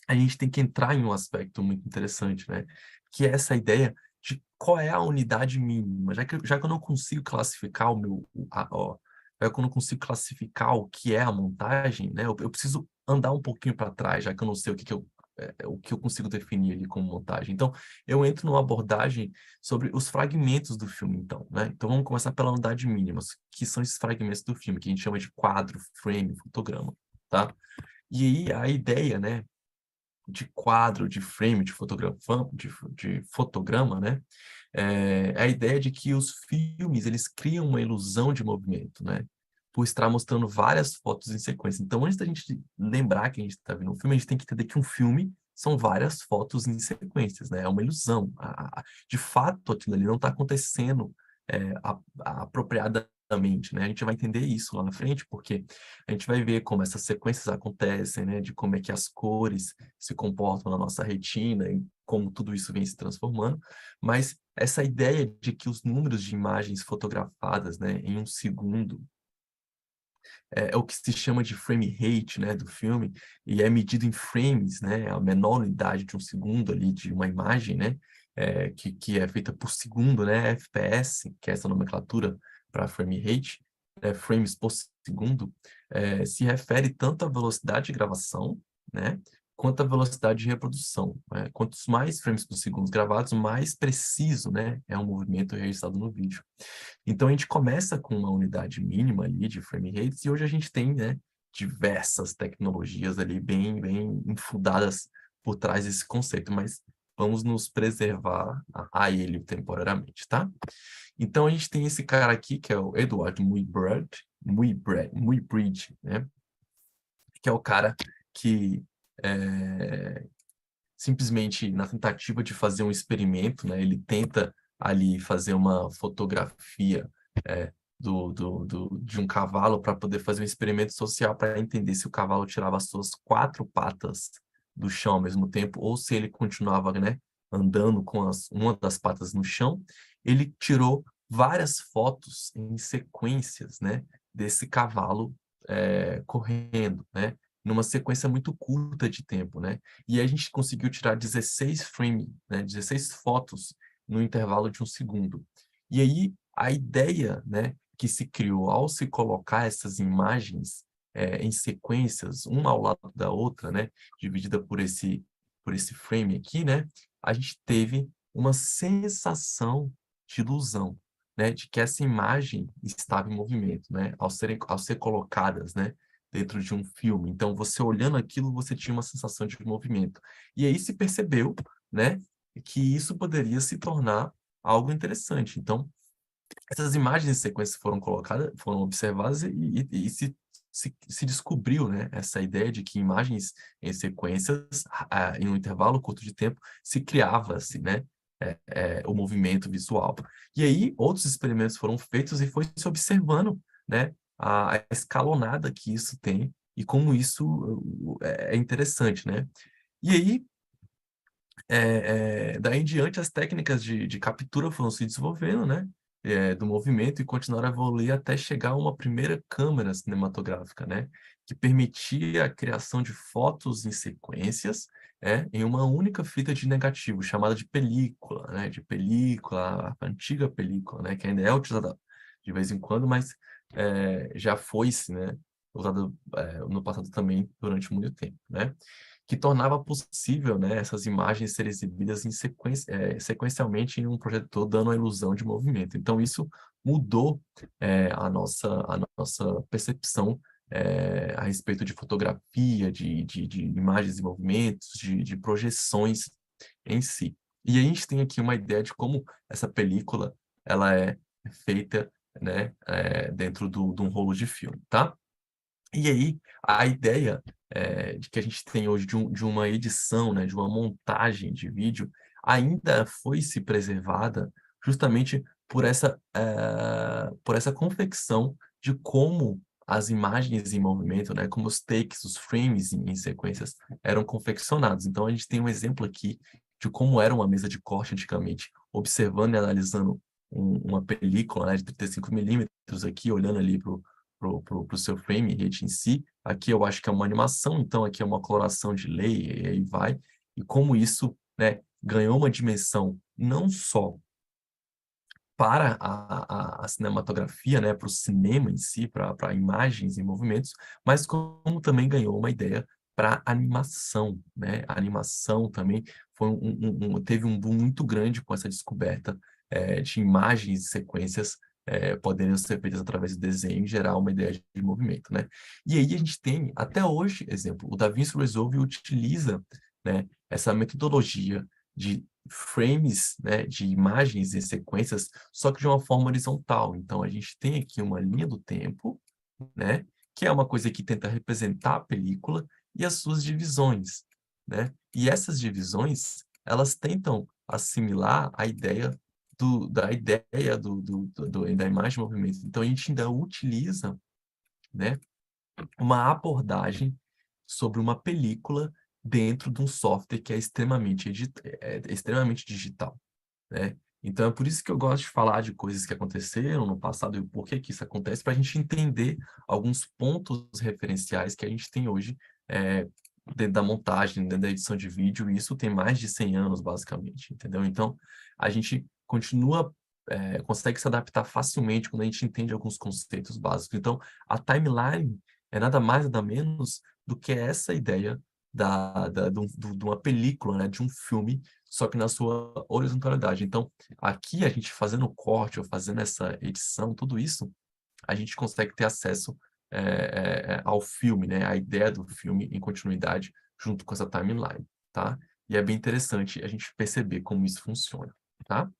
a gente tem que entrar em um aspecto muito interessante, né? Que é essa ideia de qual é a unidade mínima. Já que eu não consigo classificar quando eu consigo classificar o que é a montagem, né, eu preciso andar um pouquinho para trás, já que eu não sei o que eu consigo definir ali como montagem. Então, eu entro numa abordagem sobre os fragmentos do filme, então, né? Então, vamos começar pela unidade mínima, que são esses fragmentos do filme, que a gente chama de quadro, frame, fotograma, tá? E aí, a ideia, né, de quadro, de frame, de fotograma, né? É a ideia de que os filmes, eles criam uma ilusão de movimento, né? Por estar mostrando várias fotos em sequência. Então, antes da gente lembrar que a gente está vendo um filme, a gente tem que entender que um filme são várias fotos em sequências, né? É uma ilusão. De fato, aquilo ali não está acontecendo apropriadamente, né? A gente vai entender isso lá na frente, porque a gente vai ver como essas sequências acontecem, né? De como é que as cores se comportam na nossa retina e como tudo isso vem se transformando. Mas essa ideia de que os números de imagens fotografadas, né, em um segundo é o que se chama de frame rate, né, do filme, e é medido em frames, né, a menor unidade de um segundo ali de uma imagem, né, que é feita por segundo, né, FPS, que é essa nomenclatura para frame rate, frames por segundo, se refere tanto à velocidade de gravação, né, quanto à velocidade de reprodução, né? Quantos mais frames por segundo gravados, mais preciso, né, é o movimento registrado no vídeo. Então, a gente começa com uma unidade mínima ali de frame rates e hoje a gente tem, né, diversas tecnologias ali bem infundadas por trás desse conceito, mas vamos nos preservar a ele temporariamente, tá? Então, a gente tem esse cara aqui, que é o Edward Muybridge, né? Que é o cara que simplesmente na tentativa de fazer um experimento, né, ele tenta ali fazer uma fotografia de um cavalo para poder fazer um experimento social para entender se o cavalo tirava as suas 4 patas do chão ao mesmo tempo ou se ele continuava, né, andando com uma das patas no chão. Ele tirou várias fotos em sequências, né, desse cavalo correndo, né, numa sequência muito curta de tempo, né? E a gente conseguiu tirar 16 frames, né? 16 fotos no intervalo de um segundo. E aí, a ideia, né, que se criou ao se colocar essas imagens em sequências, uma ao lado da outra, né, dividida por esse frame aqui, né, a gente teve uma sensação de ilusão, né, de que essa imagem estava em movimento, né, ao ser colocadas, né, dentro de um filme. Então, você olhando aquilo, você tinha uma sensação de movimento. E aí se percebeu, né, que isso poderia se tornar algo interessante. Então, essas imagens em sequência foram colocadas, foram observadas e se descobriu, né, essa ideia de que imagens em sequências, em um intervalo curto de tempo, se criava-se, né, o movimento visual. E aí, outros experimentos foram feitos e foi se observando, né, a escalonada que isso tem e como isso é interessante, né? E aí, daí em diante, as técnicas de captura foram se desenvolvendo, né? Do movimento e continuaram a evoluir até chegar a uma primeira câmera cinematográfica, né? Que permitia a criação de fotos em sequências, em uma única fita de negativo, chamada de película, né? De película, a antiga película, né? Que ainda é utilizada de vez em quando, mas já foi-se, né, usado no passado também durante muito tempo, né, que tornava possível, né, essas imagens serem exibidas em sequencialmente em um projetor, dando a ilusão de movimento. Então, isso mudou a nossa percepção a respeito de fotografia, de imagens e movimentos, de projeções em si. E a gente tem aqui uma ideia de como essa película ela é feita, né, dentro de um rolo de filme, tá? E aí, a ideia de que a gente tem hoje de uma edição, né, de uma montagem de vídeo, ainda foi se preservada justamente por essa confecção de como as imagens em movimento, né, como os takes, os frames em sequências eram confeccionados. Então, a gente tem um exemplo aqui de como era uma mesa de corte antigamente, observando e analisando uma película, né, de 35mm aqui, olhando ali pro seu frame rate em si. Aqui eu acho que é uma animação, então aqui é uma coloração de lei, e aí vai. E como isso, né, ganhou uma dimensão não só para a cinematografia, né, para o cinema em si, para imagens e movimentos, mas como também ganhou uma ideia para animação, né? A animação também teve um boom muito grande com essa descoberta de imagens e sequências podendo ser feitas através do desenho e gerar uma ideia de movimento, né? E aí a gente tem, até hoje, exemplo, o DaVinci Resolve utiliza, né, essa metodologia de frames, né, de imagens e sequências, só que de uma forma horizontal. Então, a gente tem aqui uma linha do tempo, né, que é uma coisa que tenta representar a película e as suas divisões, né? E essas divisões, elas tentam assimilar a ideia da imagem de movimento. Então, a gente ainda utiliza, né, uma abordagem sobre uma película dentro de um software que é extremamente digital, né? Então, é por isso que eu gosto de falar de coisas que aconteceram no passado e o porquê que isso acontece, para a gente entender alguns pontos referenciais que a gente tem hoje dentro da montagem, dentro da edição de vídeo, e isso tem mais de 100 anos, basicamente, entendeu? Então, a gente consegue se adaptar facilmente quando a gente entende alguns conceitos básicos. Então, a timeline é nada mais, nada menos do que essa ideia de uma película, né, de um filme, só que na sua horizontalidade. Então, aqui a gente fazendo o corte ou fazendo essa edição, tudo isso, a gente consegue ter acesso ao filme, né, a ideia do filme em continuidade junto com essa timeline, tá? E é bem interessante a gente perceber como isso funciona, tá?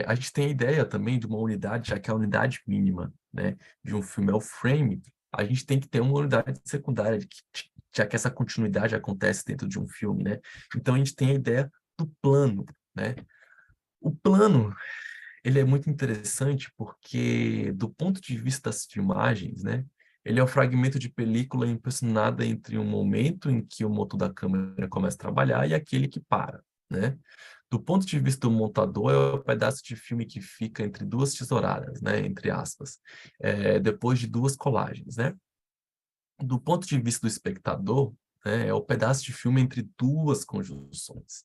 A gente tem a ideia também de uma unidade, já que a unidade mínima, né, de um filme é o frame, a gente tem que ter uma unidade secundária, já que essa continuidade acontece dentro de um filme, né? Então, a gente tem a ideia do plano, né? O plano, ele é muito interessante porque, do ponto de vista das filmagens, né, ele é um fragmento de película impressionada entre um momento em que o motor da câmera começa a trabalhar e aquele que para, né? Do ponto de vista do montador, é o pedaço de filme que fica entre duas tesouradas, né, entre aspas, depois de duas colagens, né? Do ponto de vista do espectador, né, é o pedaço de filme entre duas conjunções.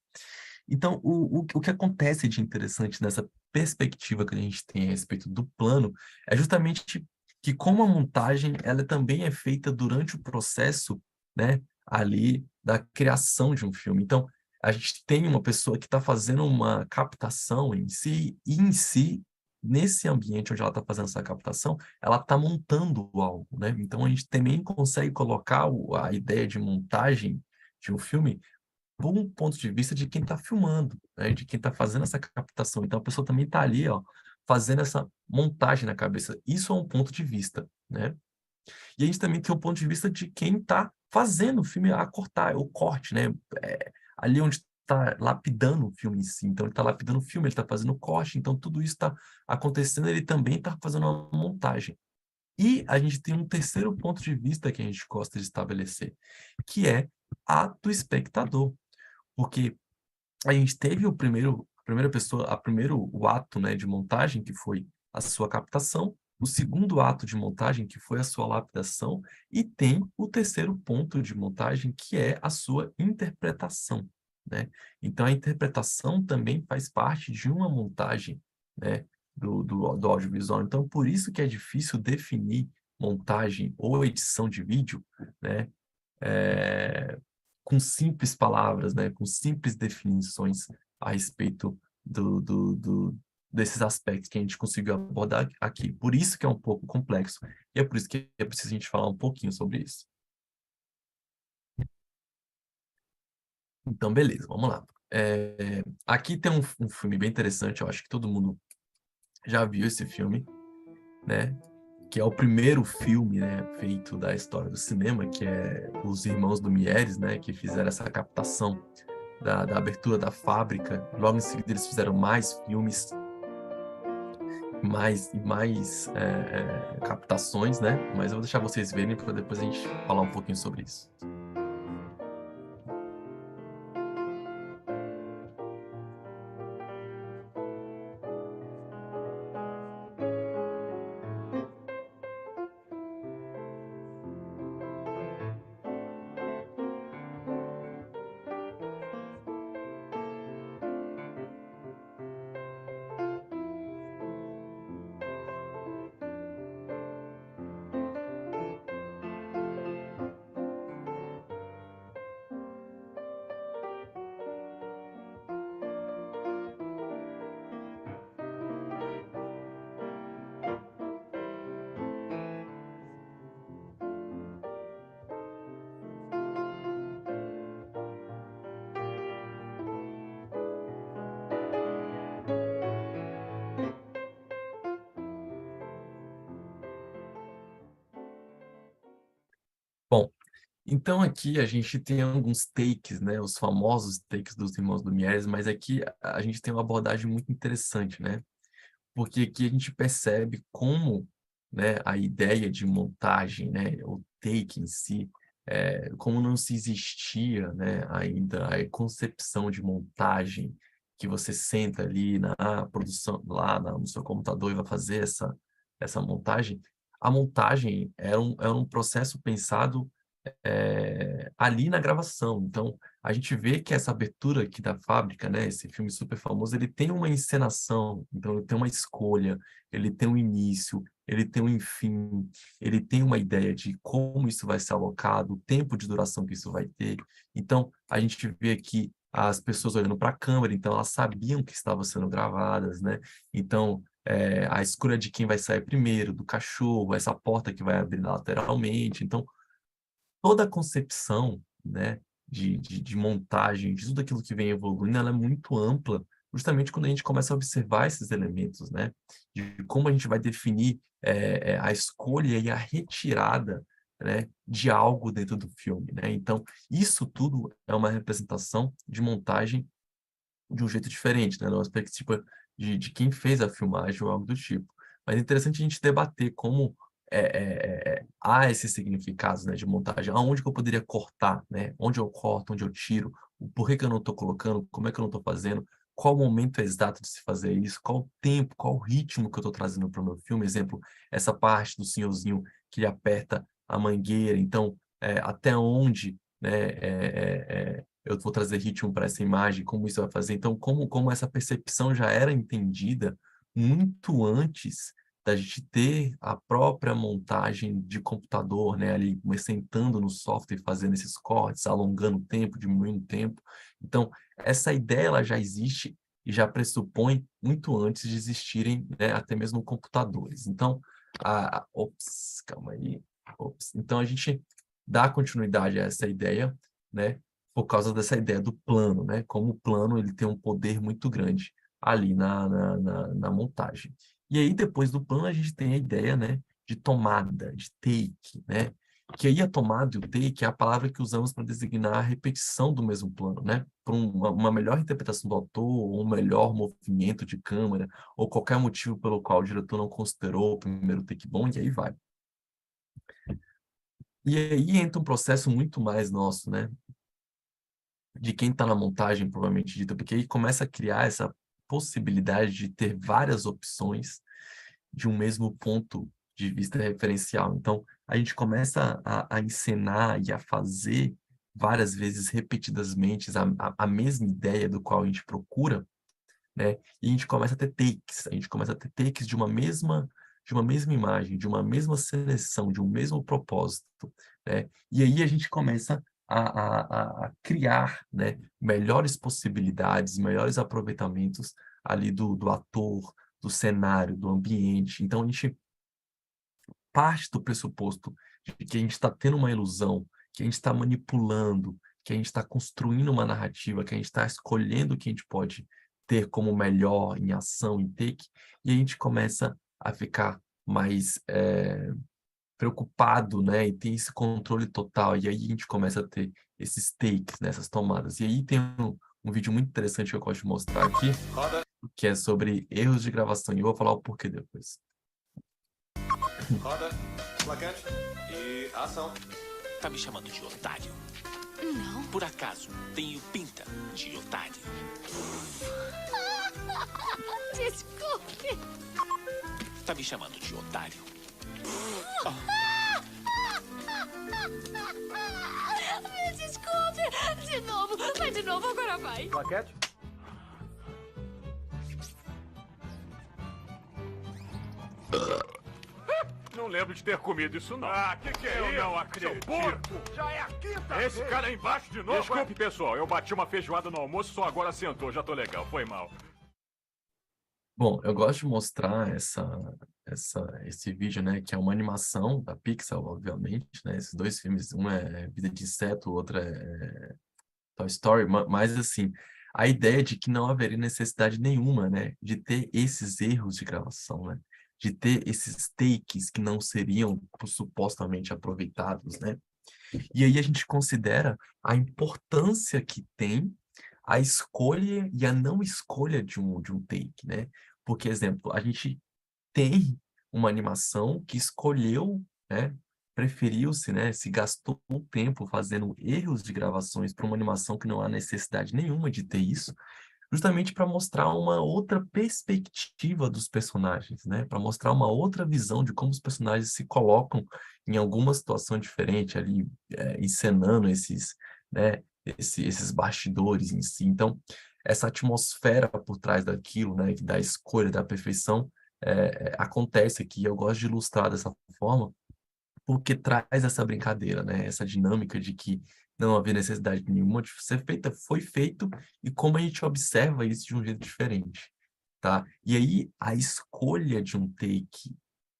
Então, o que acontece de interessante nessa perspectiva que a gente tem a respeito do plano é justamente que como a montagem ela também é feita durante o processo, né, ali da criação de um filme. Então, a gente tem uma pessoa que está fazendo uma captação em si, e em si, nesse ambiente onde ela está fazendo essa captação, ela está montando algo, né? Então, a gente também consegue colocar a ideia de montagem de um filme por um ponto de vista de quem está filmando, né? De quem está fazendo essa captação. Então, a pessoa também está ali, ó, fazendo essa montagem na cabeça. Isso é um ponto de vista, né? E a gente também tem um ponto de vista de quem está fazendo o filme a cortar, o corte, né? Ali onde está lapidando o filme em si. Então, ele está lapidando o filme, ele está fazendo o corte. Então, tudo isso está acontecendo, ele também está fazendo uma montagem. E a gente tem um terceiro ponto de vista que a gente gosta de estabelecer, que é a do espectador. Porque a gente teve a primeira pessoa, o ato, né, de montagem, que foi a sua captação, o segundo ato de montagem, que foi a sua lapidação, e tem o terceiro ponto de montagem, que é a sua interpretação, né? Então, a interpretação também faz parte de uma montagem, né, do audiovisual. Então, por isso que é difícil definir montagem ou edição de vídeo, né? Com simples palavras, né, com simples definições a respeito desses aspectos que a gente conseguiu abordar aqui. Por isso que é um pouco complexo, e é por isso que é preciso a gente falar um pouquinho sobre isso. Então, beleza, vamos lá. Aqui tem um filme bem interessante, eu acho que todo mundo já viu esse filme, né? Que é o primeiro filme, né, feito da história do cinema, que é os Irmãos Lumieres, né, que fizeram essa captação da abertura da fábrica. Logo em seguida eles fizeram mais filmes, mais captações, né? Mas eu vou deixar vocês verem para depois a gente falar um pouquinho sobre isso. Então aqui a gente tem alguns takes, né? Os famosos takes dos irmãos Lumière, mas aqui a gente tem uma abordagem muito interessante, né? Porque aqui a gente percebe como, né, a ideia de montagem, né, o take em si, como não se existia, né, ainda a concepção de montagem, que você senta ali na produção, lá no seu computador e vai fazer essa montagem. A montagem era um processo pensado ali na gravação. Então, a gente vê que essa abertura aqui da fábrica, né, esse filme super famoso, ele tem uma encenação, então ele tem uma escolha, ele tem um início, ele tem um fim, ele tem uma ideia de como isso vai ser alocado, o tempo de duração que isso vai ter. Então, a gente vê aqui as pessoas olhando para a câmera, então elas sabiam que estavam sendo gravadas, né? Então, a escolha de quem vai sair primeiro, do cachorro, essa porta que vai abrir lateralmente. Então, toda a concepção, né, de montagem, de tudo aquilo que vem evoluindo, ela é muito ampla, justamente quando a gente começa a observar esses elementos, né, de como a gente vai definir a escolha e a retirada, né, de algo dentro do filme, né? Então, isso tudo é uma representação de montagem de um jeito diferente, né, numa perspectiva de quem fez a filmagem ou algo do tipo. Mas é interessante a gente debater como há esses significados, né, de montagem, aonde que eu poderia cortar, né, onde eu corto, onde eu tiro, por que que eu não estou colocando, como é que eu não estou fazendo, qual o momento exato de se fazer isso, qual o tempo, qual o ritmo que eu estou trazendo para o meu filme. Exemplo, essa parte do senhorzinho que ele aperta a mangueira, então, até onde, né, eu vou trazer ritmo para essa imagem, como isso vai fazer. Então, como essa percepção já era entendida muito antes da gente ter a própria montagem de computador, né, ali sentando no software, fazendo esses cortes, alongando o tempo, diminuindo o tempo. Então, essa ideia ela já existe e já pressupõe muito antes de existirem, né, até mesmo computadores. Então, calma aí. Então, a gente dá continuidade a essa ideia, né, por causa dessa ideia do plano, né, como o plano ele tem um poder muito grande ali na montagem. E aí, depois do plano, a gente tem a ideia, né, de tomada, de take, né? Que aí a tomada e o take é a palavra que usamos para designar a repetição do mesmo plano, né? Para uma melhor interpretação do autor, ou um melhor movimento de câmera, ou qualquer motivo pelo qual o diretor não considerou o primeiro take bom, e aí vai. E aí entra um processo muito mais nosso, né? De quem está na montagem, provavelmente dita, porque aí começa a criar essa possibilidade de ter várias opções de um mesmo ponto de vista referencial. Então, a gente começa a encenar e a fazer várias vezes, repetidamente, a mesma ideia do qual a gente procura, né? E a gente começa a ter takes de uma mesma imagem, de uma mesma seleção, de um mesmo propósito, né? E aí a gente começa a criar, né, melhores possibilidades, melhores aproveitamentos ali do ator, do cenário, do ambiente. Então, a gente parte do pressuposto de que a gente está tendo uma ilusão, que a gente está manipulando, que a gente está construindo uma narrativa, que a gente está escolhendo o que a gente pode ter como melhor em ação, em take, e a gente começa a ficar mais preocupado, né, e tem esse controle total, e aí a gente começa a ter esses takes, né, essas tomadas. E aí tem um vídeo muito interessante que eu gosto de mostrar aqui, que é sobre erros de gravação, e eu vou falar o porquê depois. Roda, plaquete e ação. Tá me chamando de otário? Não. Por acaso, tenho pinta de otário? Desculpe. Tá me chamando de otário? Me desculpe. De novo. Vai de novo, agora vai. Plaquete. Não lembro de ter comido isso, não. Que é eu isso? não acredito. Seu porco! Já é a quinta Esse vez. cara aí embaixo de novo. Desculpe, pessoal. Eu bati uma feijoada no almoço e só agora sentou. Já tô legal. Foi mal. Bom, eu gosto de mostrar esse vídeo, né, que é uma animação da Pixar, obviamente, né, esses dois filmes, um é Vida de Inseto, o outro é Toy Story, mas assim, a ideia de que não haveria necessidade nenhuma, né, de ter esses erros de gravação, né, de ter esses takes que não seriam supostamente aproveitados, né, E aí a gente considera a importância que tem a escolha e a não escolha de um take, né? Porque, exemplo, a gente tem uma animação que escolheu, né? Preferiu-se, né? Se gastou tempo fazendo erros de gravações para uma animação que não há necessidade nenhuma de ter isso, justamente para mostrar uma outra perspectiva dos personagens, né? Para mostrar uma outra visão de como os personagens se colocam em alguma situação diferente ali, encenando esses, né? Esses bastidores em si. Então, essa atmosfera por trás daquilo, né? Da escolha, da perfeição, acontece aqui. Eu gosto de ilustrar dessa forma, porque traz essa brincadeira, né? Essa dinâmica de que não havia necessidade nenhuma de ser feita, foi feito, e como a gente observa isso de um jeito diferente, tá? E aí, a escolha de um take,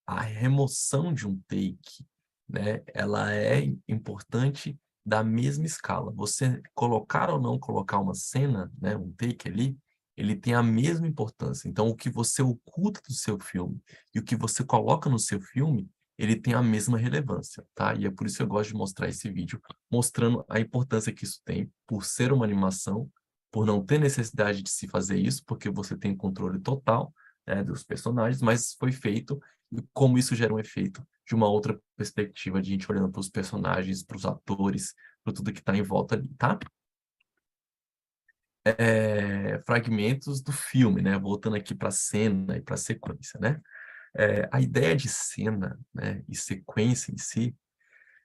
a remoção de um take, né? Ela é importante da mesma escala. Você colocar ou não colocar uma cena, né? Um take ali, ele tem a mesma importância. Então, o que você oculta do seu filme e o que você coloca no seu filme, ele tem a mesma relevância, tá? E é por isso que eu gosto de mostrar esse vídeo, mostrando a importância que isso tem, por ser uma animação, por não ter necessidade de se fazer isso, porque você tem controle total, né, dos personagens, mas foi feito, e como isso gera um efeito de uma outra perspectiva, de a gente olhando para os personagens, para os atores, para tudo que está em volta ali, tá? Fragmentos do filme, né? Voltando aqui para a cena e para a sequência, né? A ideia de cena, né, e sequência em si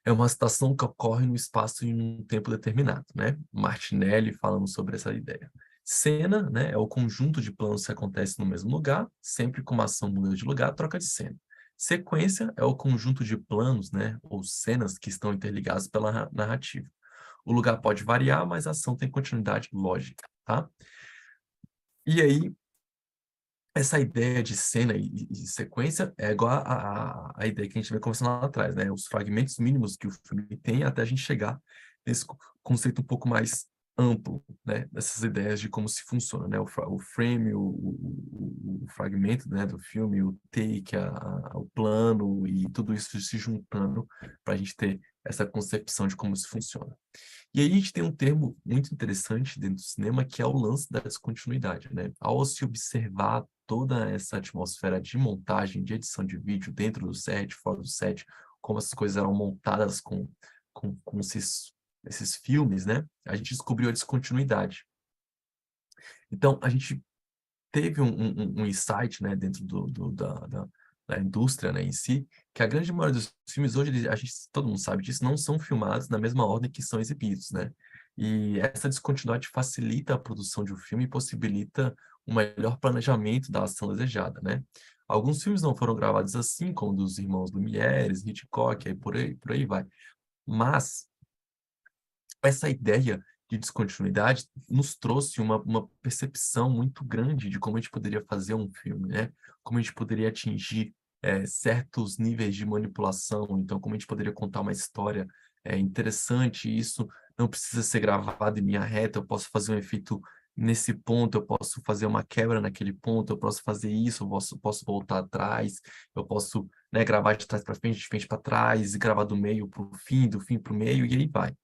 é uma situação que ocorre no espaço em um tempo determinado, né? Martinelli falando sobre essa ideia. Cena, né, é o conjunto de planos que acontece no mesmo lugar, sempre que uma ação muda de lugar, troca de cena. Sequência é o conjunto de planos, né, ou cenas que estão interligados pela narrativa. O lugar pode variar, mas a ação tem continuidade lógica, tá? E aí, essa ideia de cena e sequência é igual a ideia que a gente vem conversando lá atrás, né? Os fragmentos mínimos que o filme tem até a gente chegar nesse conceito um pouco mais amplo, né? Dessas ideias de como se funciona, né? O frame, o fragmento, né, do filme, o take, o plano e tudo isso se juntando para a gente ter essa concepção de como isso funciona. E aí a gente tem um termo muito interessante dentro do cinema, que é o lance da descontinuidade, né? Ao se observar toda essa atmosfera de montagem, de edição de vídeo dentro do set, fora do set, como essas coisas eram montadas com esses filmes, né? A gente descobriu a descontinuidade. Então, a gente teve um insight, né, dentro da indústria, né, em si, que a grande maioria dos filmes hoje, todo mundo sabe disso, não são filmados na mesma ordem que são exibidos, né? E essa descontinuidade facilita a produção de um filme e possibilita um melhor planejamento da ação desejada, né? Alguns filmes não foram gravados assim, como dos irmãos Lumière, Hitchcock, aí por aí vai. Mas essa ideia de descontinuidade nos trouxe uma percepção muito grande de como a gente poderia fazer um filme, né? Como a gente poderia atingir certos níveis de manipulação, então como a gente poderia contar uma história interessante, isso não precisa ser gravado em linha reta, eu posso fazer um efeito nesse ponto, eu posso fazer uma quebra naquele ponto, eu posso fazer isso, eu posso voltar atrás, eu posso, né, gravar de trás para frente, de frente para trás, e gravar do meio para o fim, do fim para o meio, e aí vai.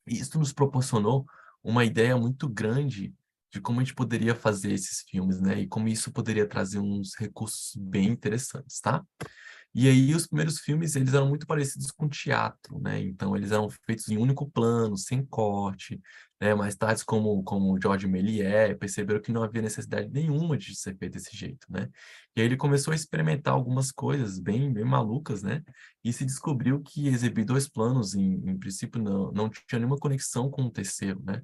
E isso nos proporcionou uma ideia muito grande de como a gente poderia fazer esses filmes, né? E como isso poderia trazer uns recursos bem interessantes, tá? E aí os primeiros filmes, eles eram muito parecidos com teatro, né? Então eles eram feitos em um único plano, sem corte, né? Mais tarde, como o Georges Méliès, perceberam que não havia necessidade nenhuma de ser feito desse jeito, né? E aí ele começou a experimentar algumas coisas bem malucas, né? E se descobriu que exibir dois planos, em princípio, não tinha nenhuma conexão com o terceiro, né?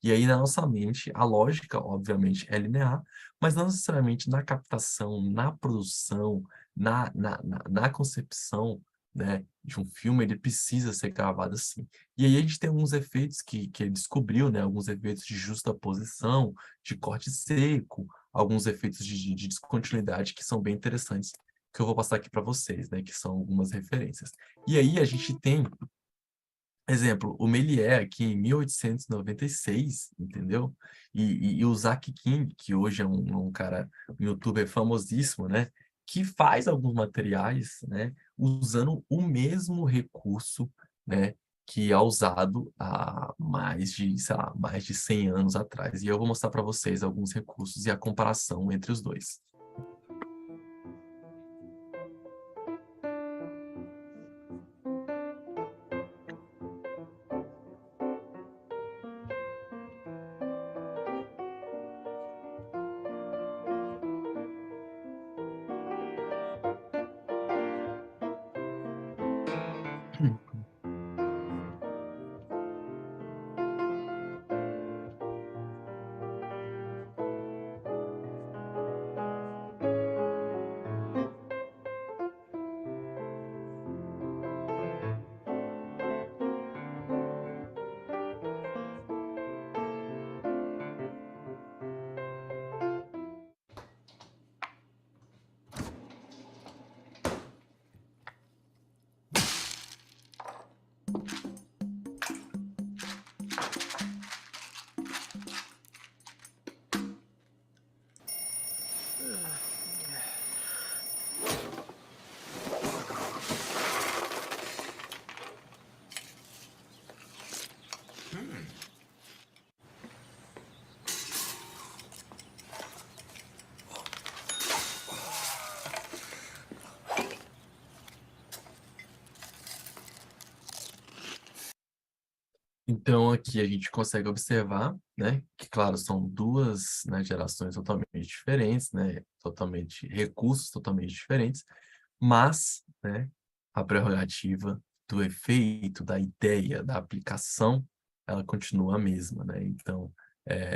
E aí, na nossa mente, a lógica, obviamente, é linear, mas não necessariamente na captação, na produção, na concepção, né, de um filme, ele precisa ser gravado assim. E aí a gente tem alguns efeitos que ele descobriu, né, alguns efeitos de justaposição, de corte seco, alguns efeitos de descontinuidade que são bem interessantes, que eu vou passar aqui para vocês, né, que são algumas referências. E aí a gente tem, exemplo, o Méliès aqui em 1896, entendeu? E o Zach King, que hoje é um cara, um youtuber famosíssimo, né? Que faz alguns materiais, né? Usando o mesmo recurso né, que é usado há mais de, sei lá, mais de 100 anos atrás. E eu vou mostrar para vocês alguns recursos e a comparação entre os dois. Então, aqui a gente consegue observar, né, que, claro, são duas, né, gerações totalmente diferentes, né, recursos totalmente diferentes, mas, né, a prerrogativa do efeito, da ideia, da aplicação, ela continua a mesma, né? Então,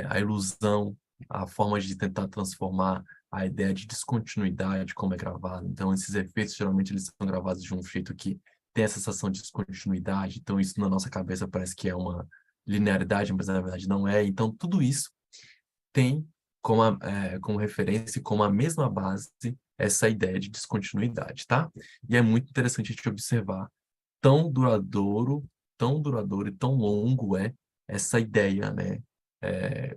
a ilusão, a forma de tentar transformar a ideia de descontinuidade, como é gravado. Então, esses efeitos, geralmente, eles são gravados de um jeito que tem a sensação de descontinuidade, então isso na nossa cabeça parece que é uma linearidade, mas na verdade não é. Então tudo isso tem como referência, como a mesma base, essa ideia de descontinuidade, tá? E é muito interessante a gente observar tão duradouro e tão longo é essa ideia, né?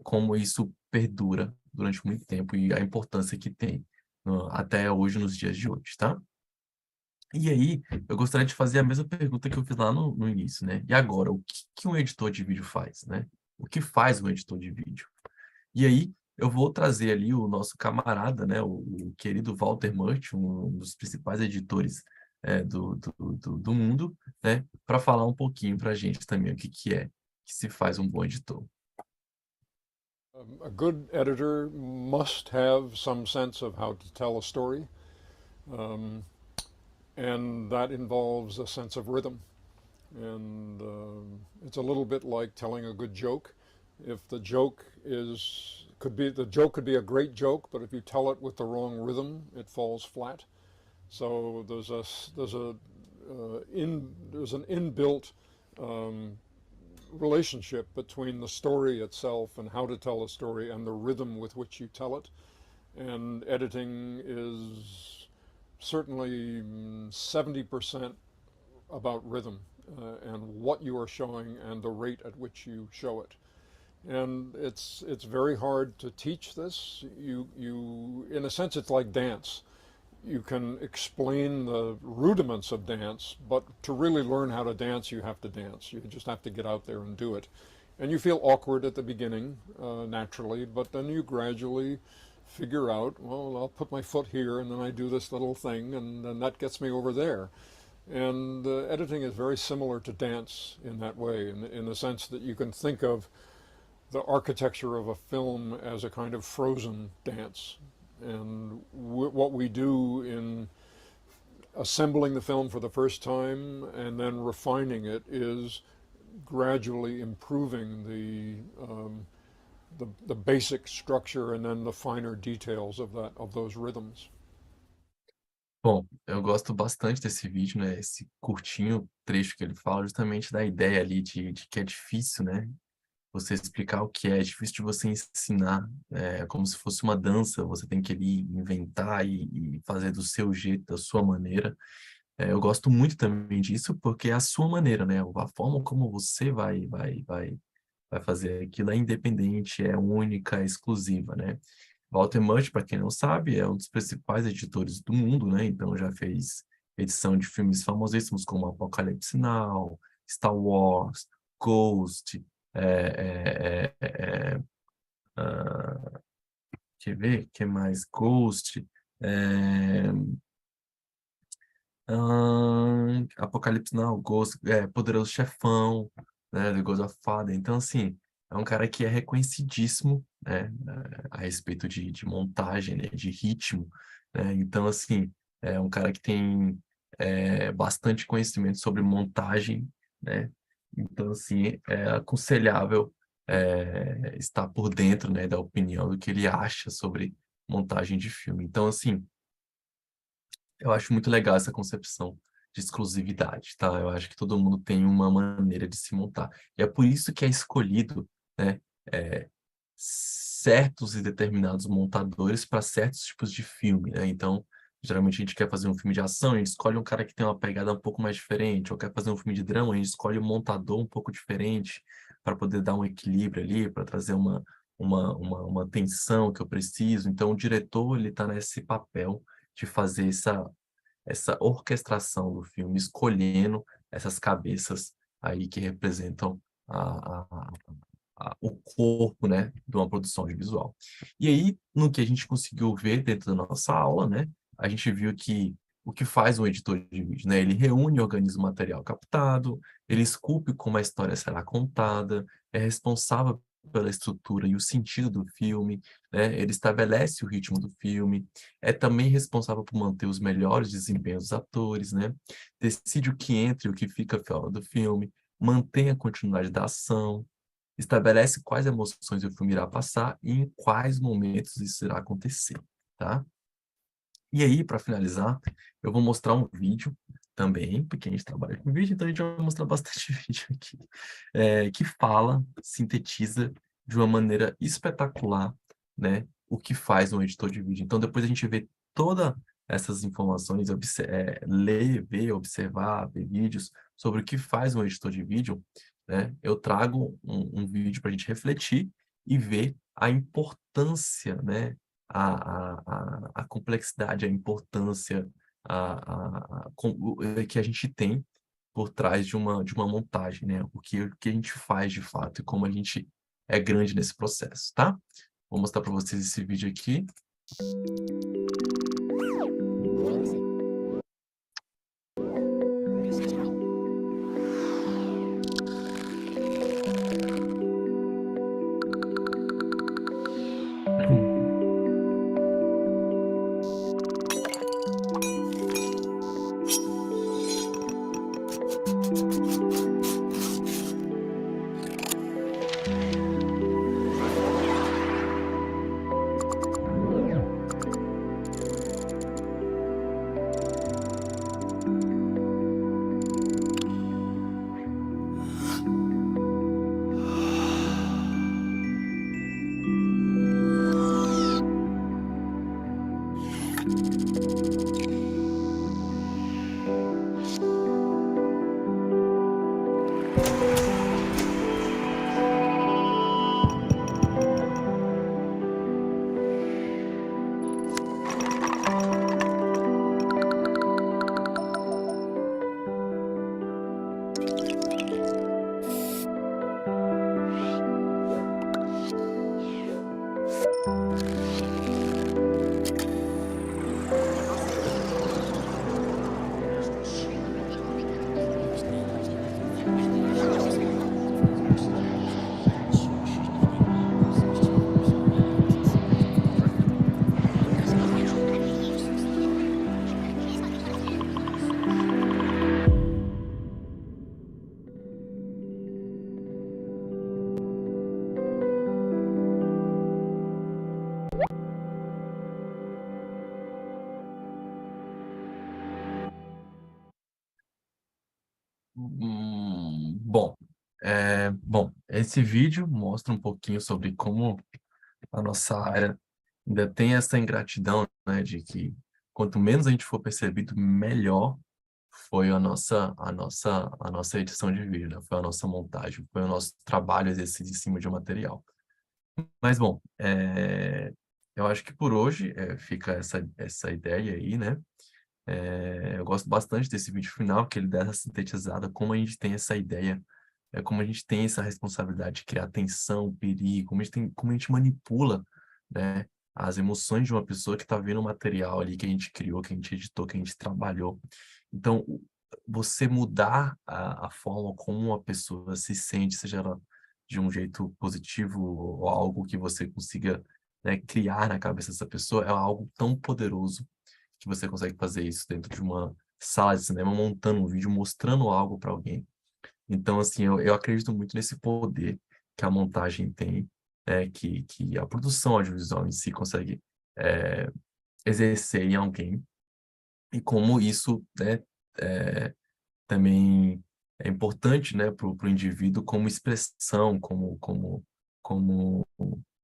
Como isso perdura durante muito tempo e a importância que tem até hoje, nos dias de hoje, tá? E aí, eu gostaria de fazer a mesma pergunta que eu fiz lá no início, né? E agora, o que um editor de vídeo faz, né? O que faz um editor de vídeo? E aí, eu vou trazer ali o nosso camarada, né? O querido Walter Murch, um dos principais editores do mundo, né? Para falar um pouquinho para a gente também o que se faz um bom editor. A good editor must have some sense of how to tell a story. And that involves a sense of rhythm. And it's a little bit like telling a good joke. If the joke could be a great joke, but if you tell it with the wrong rhythm, it falls flat. So there's an inbuilt relationship between the story itself and how to tell a story and the rhythm with which you tell it. And editing is certainly 70% about rhythm and what you are showing and the rate at which you show it. And it's very hard to teach this. You in a sense, it's like dance. You can explain the rudiments of dance, but to really learn how to dance, you have to dance. You just have to get out there and do it. And you feel awkward at the beginning, naturally, but then you gradually figure out, well, I'll put my foot here and then I do this little thing and then that gets me over there. And editing is very similar to dance in that way, in the sense that you can think of the architecture of a film as a kind of frozen dance. And what we do in assembling the film for the first time and then refining it is gradually improving the basic structure and then the finer details of those rhythms. Bom, eu gosto bastante desse vídeo, né? Esse curtinho trecho que ele fala justamente da ideia ali de que é difícil, né? Você explicar o que é difícil de você ensinar, como se fosse uma dança, você tem que ali inventar e fazer do seu jeito, da sua maneira. Eu gosto muito também disso porque é a sua maneira, né? A forma como você vai fazer aquilo é independente, é única, é exclusiva, né? Walter Murch, para quem não sabe, é um dos principais editores do mundo, né? Então já fez edição de filmes famosíssimos como Apocalipse Now, Star Wars, Ghost, quer ver? Que mais? Ghost, Apocalipse Now, Ghost, Poderoso Chefão, né, do God of Father. Então, assim, é um cara que é reconhecidíssimo, né, a respeito de montagem, né, de ritmo, né? Então, assim, é um cara que tem bastante conhecimento sobre montagem, né? Então, assim, é aconselhável estar por dentro, né, da opinião do que ele acha sobre montagem de filme. Então, assim, eu acho muito legal essa concepção de exclusividade, tá? Eu acho que todo mundo tem uma maneira de se montar. E é por isso que é escolhido, né, certos e determinados montadores para certos tipos de filme, né? Então, geralmente a gente quer fazer um filme de ação, a gente escolhe um cara que tem uma pegada um pouco mais diferente, ou quer fazer um filme de drama, a gente escolhe um montador um pouco diferente para poder dar um equilíbrio ali, para trazer uma tensão que eu preciso. Então, o diretor, ele está nesse papel de fazer essa orquestração do filme, escolhendo essas cabeças aí que representam o corpo, né, de uma produção audiovisual. E aí, no que a gente conseguiu ver dentro da nossa aula, né, a gente viu que o que faz um editor de vídeo, né, ele reúne e organiza o material captado, ele esculpe como a história será contada, é responsável pela estrutura e o sentido do filme, né, ele estabelece o ritmo do filme, é também responsável por manter os melhores desempenhos dos atores, né, decide o que entra e o que fica fora do filme, mantém a continuidade da ação, estabelece quais emoções o filme irá passar e em quais momentos isso irá acontecer, tá? E aí, para finalizar, eu vou mostrar um vídeo também, porque a gente trabalha com vídeo, então a gente vai mostrar bastante vídeo aqui, que fala, sintetiza de uma maneira espetacular, né, o que faz um editor de vídeo. Então, depois a gente vê todas essas informações, ler, ver, observar, ver vídeos sobre o que faz um editor de vídeo, né, eu trago um vídeo para a gente refletir e ver a importância, né, a complexidade, a importância que a gente tem por trás de uma montagem, né? O que a gente faz de fato e como a gente é grande nesse processo, tá? Vou mostrar para vocês esse vídeo aqui. Bom, esse vídeo mostra um pouquinho sobre como a nossa área ainda tem essa ingratidão, né, de que quanto menos a gente for percebido, melhor foi a nossa edição de vídeo, né? Foi a nossa montagem, foi o nosso trabalho exercido em cima de um material. Mas, bom, eu acho que por hoje fica essa ideia aí, né? Eu gosto bastante desse vídeo final, porque ele dá essa sintetizada, como a gente tem essa ideia, como a gente tem essa responsabilidade de criar tensão, perigo, como a gente manipula, né, as emoções de uma pessoa que está vendo o material ali que a gente criou, que a gente editou, que a gente trabalhou. Então, você mudar a forma como uma pessoa se sente, seja ela de um jeito positivo ou algo que você consiga, né, criar na cabeça dessa pessoa, é algo tão poderoso que você consegue fazer isso dentro de uma sala de cinema, montando um vídeo, mostrando algo para alguém. Então, assim, eu acredito muito nesse poder que a montagem tem, que a produção audiovisual em si consegue exercer em alguém, e como isso, né, também é importante, né, para o indivíduo como expressão, como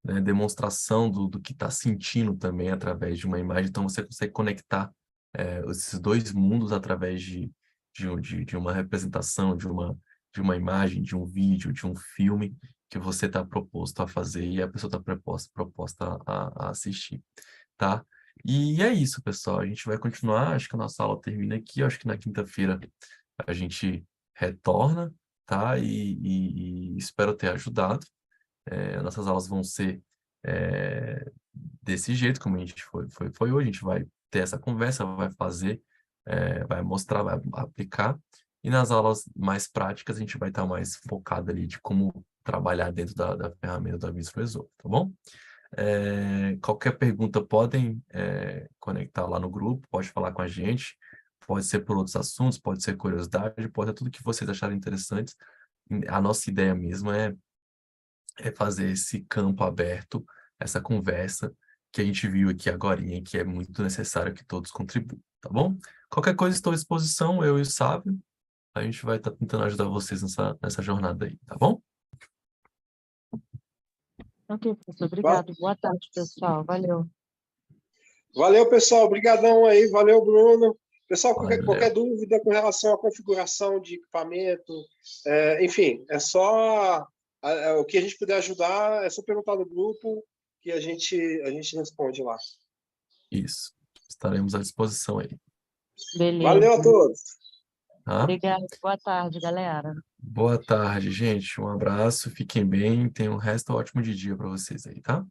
né, demonstração do que está sentindo também através de uma imagem. Então, você consegue conectar esses dois mundos através de uma representação, de uma imagem, de um vídeo, de um filme que você está proposto a fazer e a pessoa está proposta a assistir, tá? E é isso, pessoal. A gente vai continuar. Acho que a nossa aula termina aqui. Acho que na quinta-feira a gente retorna, tá? E espero ter ajudado. Nossas aulas vão ser desse jeito, como a gente foi hoje. A gente vai ter essa conversa, vai fazer, vai mostrar, vai aplicar. E nas aulas mais práticas, a gente vai estar mais focado ali de como trabalhar dentro da ferramenta da Visual Resolve, tá bom? Qualquer pergunta podem conectar lá no grupo, pode falar com a gente, pode ser por outros assuntos, pode ser curiosidade, pode ser tudo que vocês acharem interessante. A nossa ideia mesmo é fazer esse campo aberto, essa conversa que a gente viu aqui agorinha, que é muito necessário que todos contribuam, tá bom? Qualquer coisa, estou à disposição, eu e o Sábio, a gente vai estar tentando ajudar vocês nessa jornada aí, tá bom? Ok, professor. Obrigado. Boa tarde, pessoal. Valeu. Valeu, pessoal. Obrigadão aí. Valeu, Bruno. Pessoal, Valeu. qualquer dúvida com relação à configuração de equipamento, enfim, é só o que a gente puder ajudar, é só perguntar no grupo que a gente responde lá. Isso. Estaremos à disposição aí. Beleza. Valeu a todos. Tá? Obrigado. Boa tarde, galera. Boa tarde, gente. Um abraço, fiquem bem, tenham um resto ótimo de dia para vocês aí, tá?